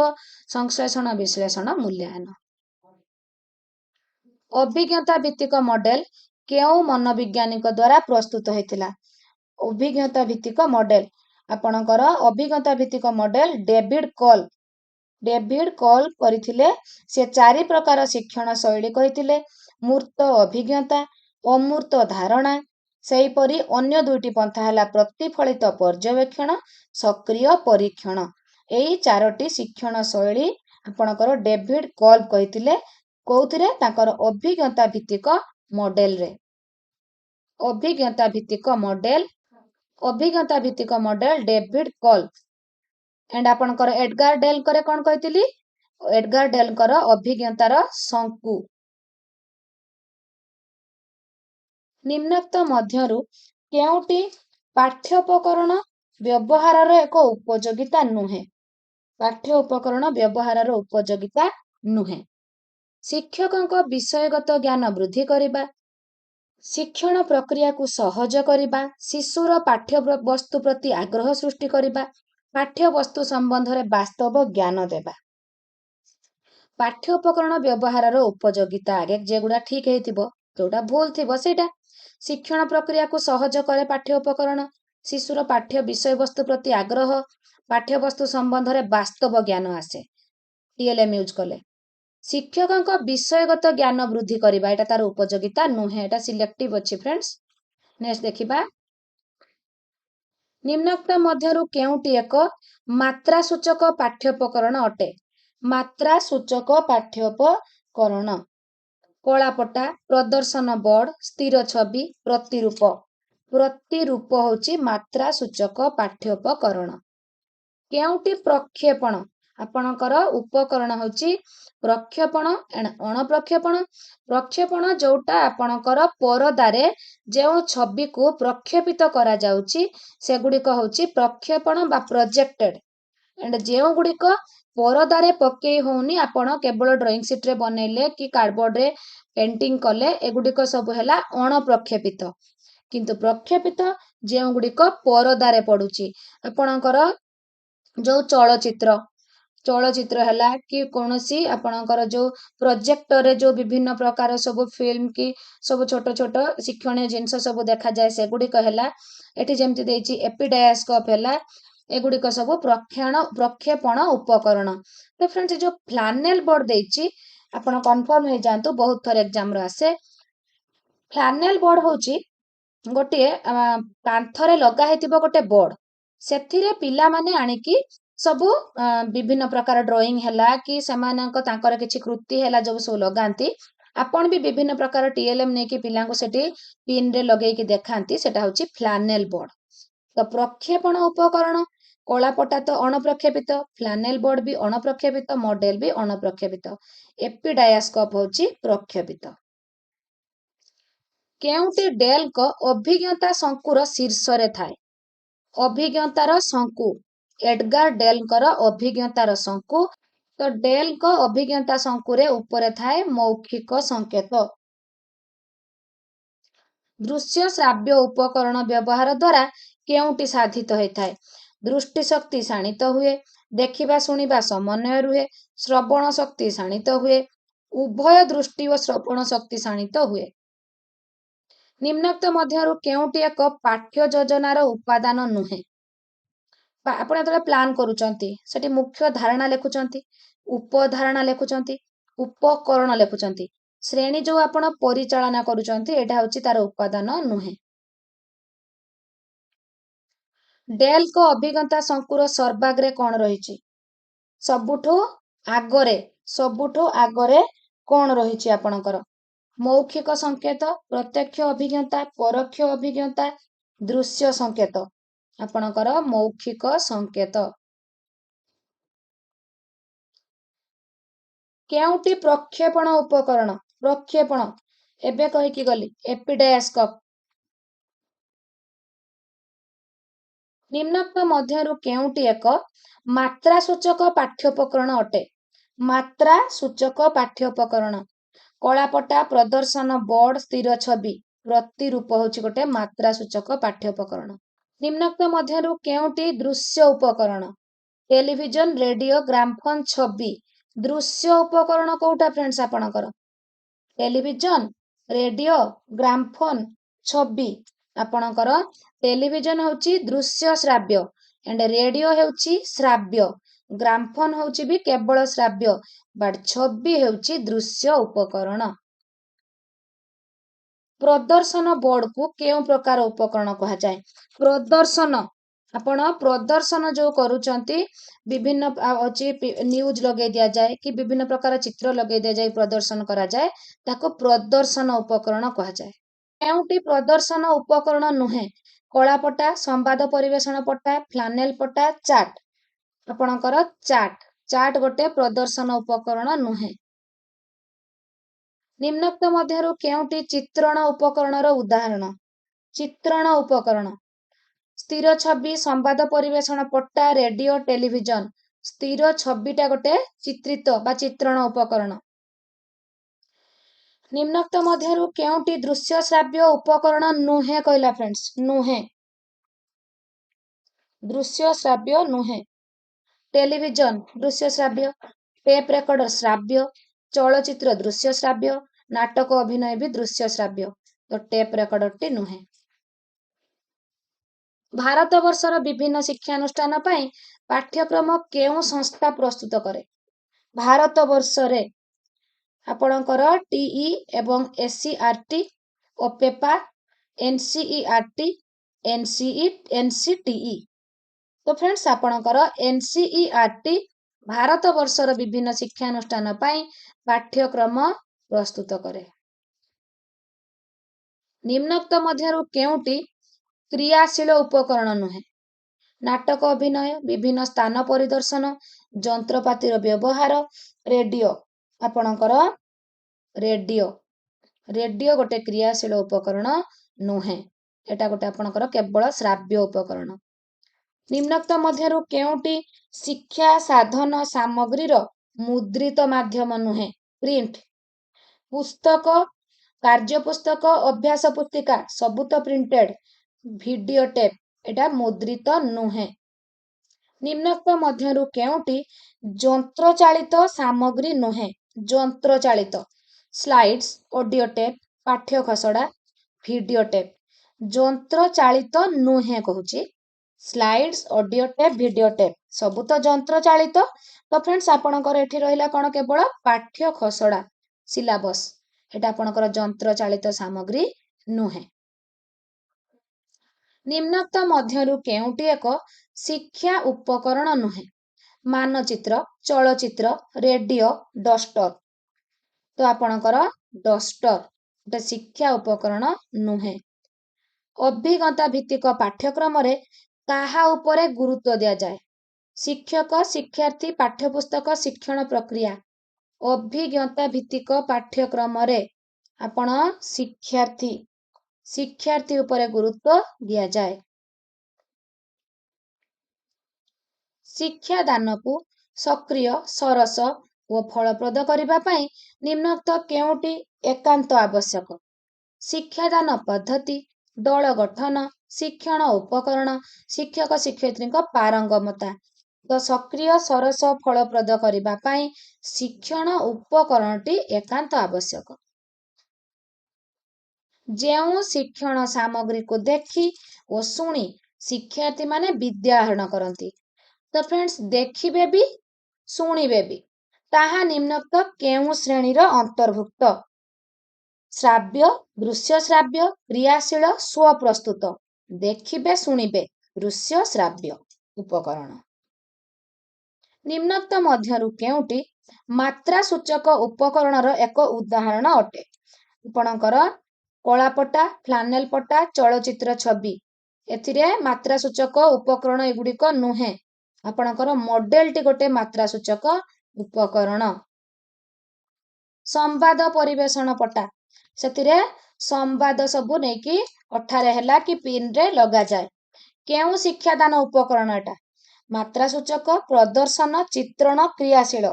ସଂଶ୍ଳେଷଣ, ବିଶ୍ଳେଷଣ, ମୂଲ୍ୟାୟନ। ଅଭିଜ୍ଞତା ଭିତ୍ତିକ ମଡେଲ କେଉଁ ମନୋବିଜ୍ଞାନୀଙ୍କ ଦ୍ୱାରା ପ୍ରସ୍ତୁତ ହୋଇଥିଲା? ଅଭିଜ୍ଞତା ଭିତ୍ତିକ ମଡେଲ ଆପଣଙ୍କର ଅଭିଜ୍ଞତା ଭିତ୍ତିକ ମଡେଲ ଡେଭିଡ କଲ୍ କରିଥିଲେ। ସେ 4 ପ୍ରକାର ଶିକ୍ଷଣ ଶୈଳୀ କହିଥିଲେ। ମୂର୍ତ୍ତ ଅଭିଜ୍ଞତା, ଅମୂର୍ତ୍ତ ଧାରଣା, ସେହିପରି ଅନ୍ୟ 2ଟି ପନ୍ଥା ହେଲା ପ୍ରତିଫଳିତ ପର୍ଯ୍ୟବେକ୍ଷଣ, ସକ୍ରିୟ ପରୀକ୍ଷଣ। ଏହି 4ଟି ଶିକ୍ଷଣ ଶୈଳୀ ଆପଣଙ୍କର ଡେଭିଡ କଲ୍ କହିଥିଲେ। କୋଉଥିରେ? ତାଙ୍କର ଅଭିଜ୍ଞତା ଭିତ୍ତିକ ମଡେଲରେ। ଅଭିଜ୍ଞତା ଭିତ୍ତିକ ମଡେଲ ଡେଭିଡ କଲ୍। ଏଣ୍ଡ ଆପଣଙ୍କର ଏଡଗାର ଡେଲଙ୍କର କଣ କହିଥିଲି? ଏଡଗାର ଡେଲଙ୍କର ଅଭିଜ୍ଞତାର ଶଙ୍କୁ। ନିମ୍ନୋକ୍ତ ମଧ୍ୟରୁ କେଉଁଟି ପାଠ୍ୟୋପକରଣ ବ୍ୟବହାରର ଏକ ଉପଯୋଗିତା ନୁହେଁ? ପାଠ୍ୟ ଉପକରଣ ବ୍ୟବହାରର ଉପଯୋଗିତା ନୁହେଁ। ଶିକ୍ଷକଙ୍କ ବିଷୟଗତ ଜ୍ଞାନ ବୃଦ୍ଧି କରିବା, ଶିକ୍ଷଣ ପ୍ରକ୍ରିୟାକୁ ସହଜ କରିବା, ଶିଶୁର ପାଠ୍ୟବସ୍ତୁ ପ୍ରତି ଆଗ୍ରହ ସୃଷ୍ଟି କରିବା, ପାଠ୍ୟବସ୍ତୁ ସମ୍ବନ୍ଧରେ ବାସ୍ତବ ଜ୍ଞାନ ଦେବା। ପାଠ୍ୟ ଉପକରଣ ବ୍ୟବହାରର ଉପଯୋଗିତା ଆଗେ ଯେଗୁଡ଼ା ଠିକ୍ ହେଇଥିବ, ଯୋଉଟା ଭୁଲ ଥିବ ସେଇଟା। ଶିକ୍ଷଣ ପ୍ରକ୍ରିୟାକୁ ସହଜ କରେ ପାଠ୍ୟ ଉପକରଣ, ଶିଶୁର ପାଠ୍ୟ ବିଷୟବସ୍ତୁ ପ୍ରତି ଆଗ୍ରହ, ପାଠ୍ୟବସ୍ତୁ ସମ୍ବନ୍ଧରେ ବାସ୍ତବ ଜ୍ଞାନ ଆସେ ଟିଏଲଏମ୍ ୟୁଜ୍ କଲେ। ଶିକ୍ଷକଙ୍କ ବିଷୟଗତ ଜ୍ଞାନ ବୃଦ୍ଧି କରିବା, ଏଟା ତାର ଉପଯୋଗିତା ନୁହେଁ, ଏଟା ସିଲେକ୍ଟିଭ ଅଛି ଫ୍ରେଣ୍ଡସ୍। ନେକ୍ସଟ ଦେଖିବା, ନିମ୍ନୋକ୍ତ ମଧ୍ୟରୁ କେଉଁଟି ଏକ ମାତ୍ରାସୂଚକ ପାଠ୍ୟୋପକରଣ ଅଟେ? ମାତ୍ରାସୂଚକ ପାଠ୍ୟୋପକରଣ କଳାପଟା, ପ୍ରଦର୍ଶନ ବୋର୍ଡ, ସ୍ଥିର ଛବି, ପ୍ରତିରୂପ। ପ୍ରତିରୂପ ହେଉଛି ମାତ୍ରାସୂଚକ ପାଠ୍ୟୋପକରଣ। କେଉଁଟି ପ୍ରକ୍ଷେପଣ? ଆପଣଙ୍କର ଉପକରଣ ହେଉଛି ପ୍ରକ୍ଷେପଣ, ଅଣପ୍ରକ୍ଷେପଣ। ପ୍ରକ୍ଷେପଣ ଯୋଉଟା ଆପଣଙ୍କର ପରଦାରେ ଯେଉଁ ଛବିକୁ ପ୍ରକ୍ଷେପିତ କରାଯାଉଛି ସେଗୁଡ଼ିକ ହେଉଛି ପ୍ରକ୍ଷେପଣ ବା ପ୍ରୋଜେକ୍ଟେଡ। ଏଣ୍ଡ ଯେଉଁଗୁଡ଼ିକ ପରଦାରେ ପକେଇ ହଉନି, ଆପଣ କେବଳ ଡ୍ରଇଂ ସିଟ୍ରେ ବନେଇଲେ କି କାର୍ଡବୋର୍ଡରେ ପେଣ୍ଟିଂ କଲେ, ଏଗୁଡ଼ିକ ସବୁ ହେଲା ଅଣପ୍ରକ୍ଷେପିତ। କିନ୍ତୁ ପ୍ରକ୍ଷେପିତ ଯେଉଁଗୁଡ଼ିକ ପରଦାରେ ପଡୁଛି, ଆପଣଙ୍କର ଯୋଉ ଚଳଚିତ୍ର ହେଲା କି କୌଣସି ଆପଣଙ୍କର ଯୋଉ ପ୍ରୋଜେକ୍ଟରରେ ଯୋଉ ବିଭିନ୍ନ ପ୍ରକାର ସବୁ ଫିଲ୍ମ କି ସବୁ ଛୋଟ ଛୋଟ ଶିକ୍ଷଣୀୟ ଜିନିଷ ସବୁ ଦେଖାଯାଏ, ସେଗୁଡ଼ିକ ହେଲା। ଏଠି ଯେମିତି ଦେଇଛି ଏପିଡାୟାସ୍କୋପ ହେଲା, ଏଗୁଡ଼ିକ ସବୁ ପ୍ରକ୍ଷେପଣ ଉପକରଣ। ତ ଫ୍ରେଣ୍ଡସ୍, ଯୋଉ ଫ୍ଲାନେଲ ବୋର୍ଡ ଦେଇଛି ଆପଣ କନଫର୍ମ ହେଇଯାଆନ୍ତୁ, ବହୁତ ଥର ଏକ୍ଜାମରେ ଆସେ। ଫ୍ଲାନେଲ ବୋର୍ଡ ହେଉଛି ଗୋଟିଏ କାନ୍ଥରେ ଲଗା ହେଇଥିବ ଗୋଟେ ବୋର୍ଡ, ସେଥିରେ ପିଲାମାନେ ଆଣିକି ସବୁ ବିଭିନ୍ନ ପ୍ରକାର ଡ୍ରଇଂ ହେଲା କି ସେମାନଙ୍କ ତାଙ୍କର କିଛି କୃତି ହେଲା ଯୋଉ ସବୁ ଲଗାନ୍ତି। ଆପଣ ବି ବିଭିନ୍ନ ପ୍ରକାର ଟିଏଲଏମ୍ ନେଇକି ପିଲାଙ୍କୁ ସେଠି ପିନରେ ଲଗେଇକି ଦେଖାନ୍ତି, ସେଟା ହେଉଛି ଫ୍ଲାନେଲ ବୋର୍ଡ। ତ ପ୍ରକ୍ଷେପଣ ଉପକରଣ, କଳାପଟା ତ ଅଣପ୍ରକ୍ଷେପିତ, ଫ୍ଲାନେଲ ବୋର୍ଡ ବି ଅଣପ୍ରକ୍ଷେପିତ, ମଡେଲ ବି ଅଣପ୍ରକ୍ଷେପିତ, ଏପିଡାୟାସ୍କୋପ ହେଉଛି ପ୍ରକ୍ଷେପିତ। କେଉଁଟି ଡେଲଙ୍କ ଅଭିଜ୍ଞତା ଶଙ୍କୁର ଶୀର୍ଷରେ ଥାଏ? ଅଭିଜ୍ଞତାର ଶଙ୍କୁ, ଏଡଗାର ଡେଲଙ୍କର ଅଭିଜ୍ଞତାର ଶଙ୍କୁ। ତ ଡେଲଙ୍କ ଅଭିଜ୍ଞତା ଶଙ୍କୁରେ ଉପରେ ଥାଏ ମୌଖିକ ସଂକେତ। ଦୃଶ୍ୟ ଶ୍ରାବ୍ୟ ଉପକରଣ ବ୍ୟବହାର ଦ୍ୱାରା କେଉଁଟି ସାଧିତ ହୋଇଥାଏ? ଦୃଷ୍ଟି ଶକ୍ତି ଶାଣିତ ହୁଏ, ଦେଖିବା ଶୁଣିବା ସମନ୍ୱୟ ରୁହେ, ଶ୍ରବଣ ଶକ୍ତି ଶାଣିତ ହୁଏ, ଉଭୟ ଦୃଷ୍ଟି ଓ ଶ୍ରବଣ ଶକ୍ତି ଶାଣିତ ହୁଏ। ନିମ୍ନୋକ୍ତ ମଧ୍ୟରୁ କେଉଁଟି ଏକ ପାଠ୍ୟ ଯୋଜନାର ଉପାଦାନ ନୁହେଁ? ଆପଣ ଯେତେବେଳେ ପ୍ଲାନ୍ କରୁଛନ୍ତି, ସେଠି ମୁଖ୍ୟ ଧାରଣା ଲେଖୁଛନ୍ତି, ଉପଧାରଣା ଲେଖୁଛନ୍ତି, ଉପକରଣ ଲେଖୁଛନ୍ତି, ଶ୍ରେଣୀ जो आपण परिचालना करूचंती एटा होची तार उपादान नुहे। डेल को अभिज्ञता शंकुर सर्वाग्रे कौन रही? सबुठो आगरे कौन रही आपणकर? मौखिक संकेत, प्रत्यक्ष अभिज्ञता, परोक्ष अभिज्ञता, दृश्य संकेत। आपणकर मौखिक संकेत। केउटी प्रक्षेपण उपकरण? प्रक्षेपण एबे कहिकी गली एपिडायस्कोप। निम्नोक्त मध्यरु केउटी एक मात्रा सूचक पाठ्योपकरण अटे? मात्रा सूचक पाठ्योपकरण कलापटा, प्रदर्शन बोर्ड, स्थिर छवि प्रतिरूप होची गोटे मात्रा सूचक पाठ्योपकरण। निम्नोक्त मध्यरु केउटी दृश्य उपकरण? टेलीविजन, रेडियो, ग्रामफोन, छवि। दृश्य उपकरण कोउटा फ्रेंड्स आपणकर? टेलीविजन, रेडियो, ग्रामफोन, छवि। आपणकर टेलीविजन होची दृश्य श्राव्य एंड रेडियो होची श्राव्य, ग्रामफोन होची भी केवल श्राव्य बट छवि होची दृश्य उपकरण। प्रदर्शन बोर्ड को केउ प्रकार उपकरण कहा जाए? प्रदर्शन आपण प्रदर्शन जो करूचंती विभिन्न अछि न्यूज लगे दिया जाए कि विभिन्न प्रकार चित्र लगे दिया जाए प्रदर्शन करा जाए ताको प्रदर्शन उपकरण कहा जाए। केउटी प्रदर्शन उपकरण नुहे? कलापटा, संवाद परिवेषण पट्टा, फ्लानेल पट्टा, चार्ट। आपणकर चार्ट गोटे प्रदर्शन उपकरण नुहे। निम्नोक्त मध्यरु केउटी चित्रण उपकरणर उदाहरण? चित्रण उपकरण स्थिर छवि, संवाद परिवेषण पट्टा, रेडियो, टेलीविजन। स्थिर छविटा गोटे चित्रित बा चित्रण उपकरण। निम्नोक्त मध्यरु केउटी दृश्य श्राव्य उपकरण नुहे कहला फ्रेंड्स? नुहे। दृश्य श्राव्य नुहे। टेलीविजन दृश्य श्राव्य, टेप रेकर्डर श्राव्य, चलचित्र दृश्य श्राव्य, नाटक अभिनय भी दृश्य श्राव्य। तो टेप रेकर्डर टी नुहे। भारत वर्षर विभिन्न शिक्षानुष्ठान पई पाठ्यक्रम केउ संस्था प्रस्तुत करे? भारत वर्षरे आपणकर टीई एवं एससीईआरटी, ओपेपा, एनसीईआरटी, एनसीटीई। तो फ्रेंड्स आपणकर एनसीईआरटी भारत वर्षर विभिन्न शिक्षानुष्ठान पई पाठ्यक्रम प्रस्तुत करे। निम्नोक्त मध्यरु केउटी क्रियाशील उपकरण नुहे? नाटक अभिनय, विभिन्न स्थान परिदर्शन, जंत्रपातिर व्यवहार, रेडियो। आपणकर रेडियो गोटे क्रियाशील उपकरण नुहे। एटा गोटे आपणकर केवल श्राव्य उपकरण। निम्नोक्त मध्यरु केउटी शिक्षा साधन सामग्रीर मुद्रित माध्यम नुहे? प्रिंट। पुस्तक, कार्य पुस्तक, अभ्यास पुस्तिका सबु तो प्रिंटेड। वीडियो टेप एटा मुद्रित नुहे। निम्नोक्त मध्यरु केउटी यंत्र चालित सामग्री नुहे? यंत्र चालित स्लाइड्स, ऑडियो टेप, पाठ्य खसड़ा, वीडियो टेप। यंत्र चालित नुहे कहूची। Slides, audio tape, video tape सबु तो यंत्र चालित। तो फ्रेंड्स आपणकर एठी रहिला कोन केवल पाठ्य खसड़ा सिलेबस एटा आपणकर यंत्र चालित सामग्री नुहे। निम्नोक्त मध्यरु केउटी एक शिक्षा उपकरण नुहे? मानचित्र, चलचित्र, रेडियो, डस्टर। तो आपणकर डस्टर गोटे शिक्षा उपकरण नुहे। अभिज्ञता भित्तिक पाठ्यक्रम रे काहा उपरे गुरुत्व दिया जाए? शिक्षक, शिक्षार्थी, पाठ्यपुस्तक, शिक्षण प्रक्रिया। अभिज्ञता भित्तिक पाठ्यक्रम रे आपण शिक्षार्थी उपरे गुरुत्व दिया जाए। शिक्षादान को सक्रिय, सरस और फलप्रद करबा पई निम्नोक्त केउटी एकांत आवश्यक? शिक्षादान पद्धति, दल गठन, शिक्षण उपकरण, शिक्षक शिक्षयित्री पारंगमता। तो सक्रिय, सरस, फलप्रद करबा पई शिक्षण उपकरणटी एकांत आवश्यक। जेउ शिक्षण सामग्री को देखी और सुनी शिक्षार्थी माने विद्या आहरण करती। तो फ्रेंड्स देखिबे भी शुणिबे भी ताहा निम्नोक्त केउ श्रेणी रो अंतर्भुक्त? ଶ୍ରାବ୍ୟ, ଦୃଶ୍ୟ ଶ୍ରାବ୍ୟ, କ୍ରିୟାଶୀଳ, ସ୍ୱପ୍ରସ୍ତୁତ। ଦେଖିବେ ଶୁଣିବେ, ଦୃଶ୍ୟ ଶ୍ରାବ୍ୟ ଉପକରଣ। ନିମ୍ନୋକ୍ତ ମଧ୍ୟରୁ କେଉଁଟି ମାତ୍ରା ସୂଚକ ଉପକରଣର ଏକ ଉଦାହରଣ ଅଟେ? ଆପଣଙ୍କର କଳାପଟା, ଫ୍ଲାନେଲ ପଟା, ଚଳଚ୍ଚିତ୍ର ଛବି। ଏଥିରେ ମାତ୍ରା ସୂଚକ ଉପକରଣ ଏଗୁଡିକ ନୁହେଁ। ଆପଣଙ୍କର ମଡେଲଟି ଗୋଟେ ମାତ୍ରା ସୂଚକ ଉପକରଣ। ସମ୍ବାଦ ପରିବେଷଣ ପଟା, ସେଥିରେ ସମ୍ବାଦ ସବୁ ନେଇକି ଅଠାରେ ହେଲା କି ପିନରେ ଲଗାଯାଏ। କେଉଁ ଶିକ୍ଷାଦାନ ଉପକରଣ ଏଟା? ମାତ୍ରା ସୂଚକ, ପ୍ରଦର୍ଶନ, ଚିତ୍ରଣ, କ୍ରିୟାଶୀଳ।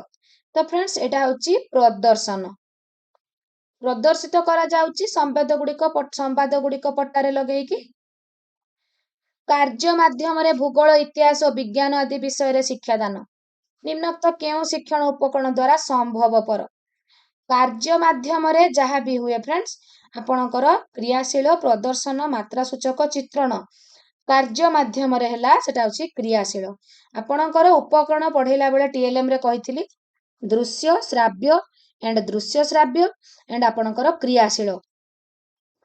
ତ ଫ୍ରେଣ୍ଡସ୍ ଏଟା ହଉଛି ପ୍ରଦର୍ଶନ। ପ୍ରଦର୍ଶିତ କରାଯାଉଛି ସମ୍ବାଦ ଗୁଡ଼ିକ ପଟାରେ ଲଗେଇକି। କାର୍ଯ୍ୟ ମାଧ୍ୟମରେ ଭୂଗୋଳ, ଇତିହାସ, ବିଜ୍ଞାନ ଆଦି ବିଷୟରେ ଶିକ୍ଷାଦାନ। ନିମ୍ନୋକ୍ତ କେଉଁ ଶିକ୍ଷଣ ଉପକରଣ ଦ୍ୱାରା ସମ୍ଭବପର? କାର୍ଯ୍ୟ ମାଧ୍ୟମରେ ଯାହା ବି ହୁଏ ଫ୍ରେଣ୍ଡସ୍, ଆପଣଙ୍କର କ୍ରିୟାଶୀଳ, ପ୍ରଦର୍ଶନ, ମାତ୍ରା ସୂଚକ, ଚିତ୍ରଣ। କାର୍ଯ୍ୟ ମାଧ୍ୟମରେ ହେଲା ସେଟା ହଉଛି କ୍ରିୟାଶୀଳ। ଆପଣଙ୍କର ଉପକରଣ ପଢେଇଲା ବେଳେ TLM ରେ କହିଥିଲି ଦୃଶ୍ୟ ଶ୍ରାବ୍ୟ ଏଣ୍ଡ ଦୃଶ୍ୟ ଶ୍ରାବ୍ୟ ଏଣ୍ଡ ଆପଣଙ୍କର କ୍ରିୟାଶୀଳ।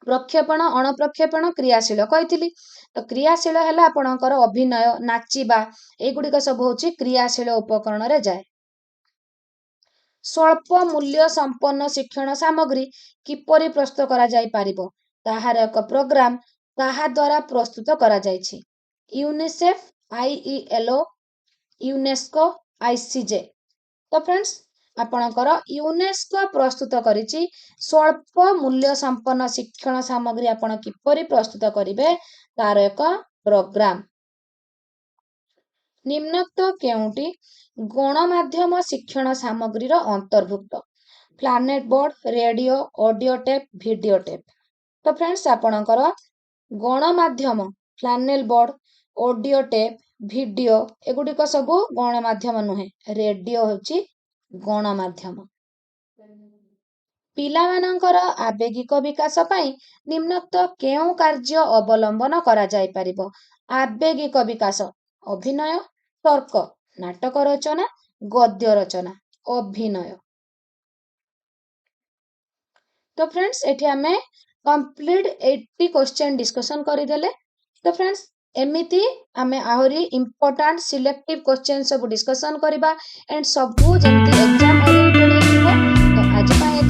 ପ୍ରକ୍ଷେପଣ, ଅଣପ୍ରକ୍ଷେପଣ, କ୍ରିୟାଶୀଳ କହିଥିଲି। ତ କ୍ରିୟାଶୀଳ ହେଲା ଆପଣଙ୍କର ଅଭିନୟ, ନାଚିବା, ଏଗୁଡିକ ସବୁ ହଉଛି କ୍ରିୟାଶୀଳ ଉପକରଣରେ ଯାଏ। ସ୍ୱଳ୍ପ ମୂଲ୍ୟ ସମ୍ପନ୍ନ ଶିକ୍ଷଣ ସାମଗ୍ରୀ କିପରି ପ୍ରସ୍ତୁତ କରାଯାଇ ପାରିବ? ତାହାର ଏକ ପ୍ରୋଗ୍ରାମ କାହା ଦ୍ୱାରା ପ୍ରସ୍ତୁତ କରାଯାଇଛି? UNICEF, IELO, UNESCO, ICJ। ତ ଫ୍ରେଣ୍ଡସ୍ ଆପଣଙ୍କର ୟୁନେସ୍କୋ ପ୍ରସ୍ତୁତ କରିଛି ସ୍ୱଳ୍ପ ମୂଲ୍ୟ ସମ୍ପନ୍ନ ଶିକ୍ଷଣ ସାମଗ୍ରୀ ଆପଣ କିପରି ପ୍ରସ୍ତୁତ କରିବେ ତାର ଏକ ପ୍ରୋଗ୍ରାମ। ନିମ୍ନୋକ୍ତ କେଉଁଟି ଗଣମାଧ୍ୟମ ଶିକ୍ଷଣ ସାମଗ୍ରୀର ଅନ୍ତର୍ଭୁକ୍ତ? Flannel board, radio, audio tape, video tape. ତ ଫ୍ରେଣ୍ଡସ୍ ଆପଣଙ୍କର ଗଣମାଧ୍ୟମ, flannel board, audio tape, video ଏଗୁଡିକ ସବୁ ଗଣମାଧ୍ୟମ ନୁହେଁ। ରେଡିଓ ହେଉଛି ଗଣମାଧ୍ୟମ। ପିଲାମାନଙ୍କର ଆବେଗିକ ବିକାଶ ପାଇଁ ନିମ୍ନୋକ୍ତ କେଉଁ କାର୍ଯ୍ୟ ଅବଲମ୍ବନ କରାଯାଇ ପାରିବ? ଆବେଗିକ ବିକାଶ, ଅଭିନୟ, ତର୍କ, ନାଟକ ରଚନା, ଗଦ୍ୟ ରଚନା। ଅଭିନୟ। ତ ଫ୍ରେଣ୍ଡସ୍ ଏଠି ଆମେ କମ୍ପ୍ଲିଟ 80 କ୍ୱେଶ୍ଚନ ଡିସ୍କସନ କରିଦେଲେ। ତ ଫ୍ରେଣ୍ଡସ୍ ଏମିତି ଆମେ ଆହୁରି ଇମ୍ପୋର୍ଟାଣ୍ଟ ସିଲେକ୍ଟିଭ କ୍ୱେଶ୍ଚନ ସବୁ ଡିସ୍କସନ କରିବା ଏଣ୍ଡ ସବୁ ଯେମିତି ଏକ୍ସାମ ଓରିଏଣ୍ଟେଡ ହେଇଥିବ। ତ ଆଜି ପାଇଁ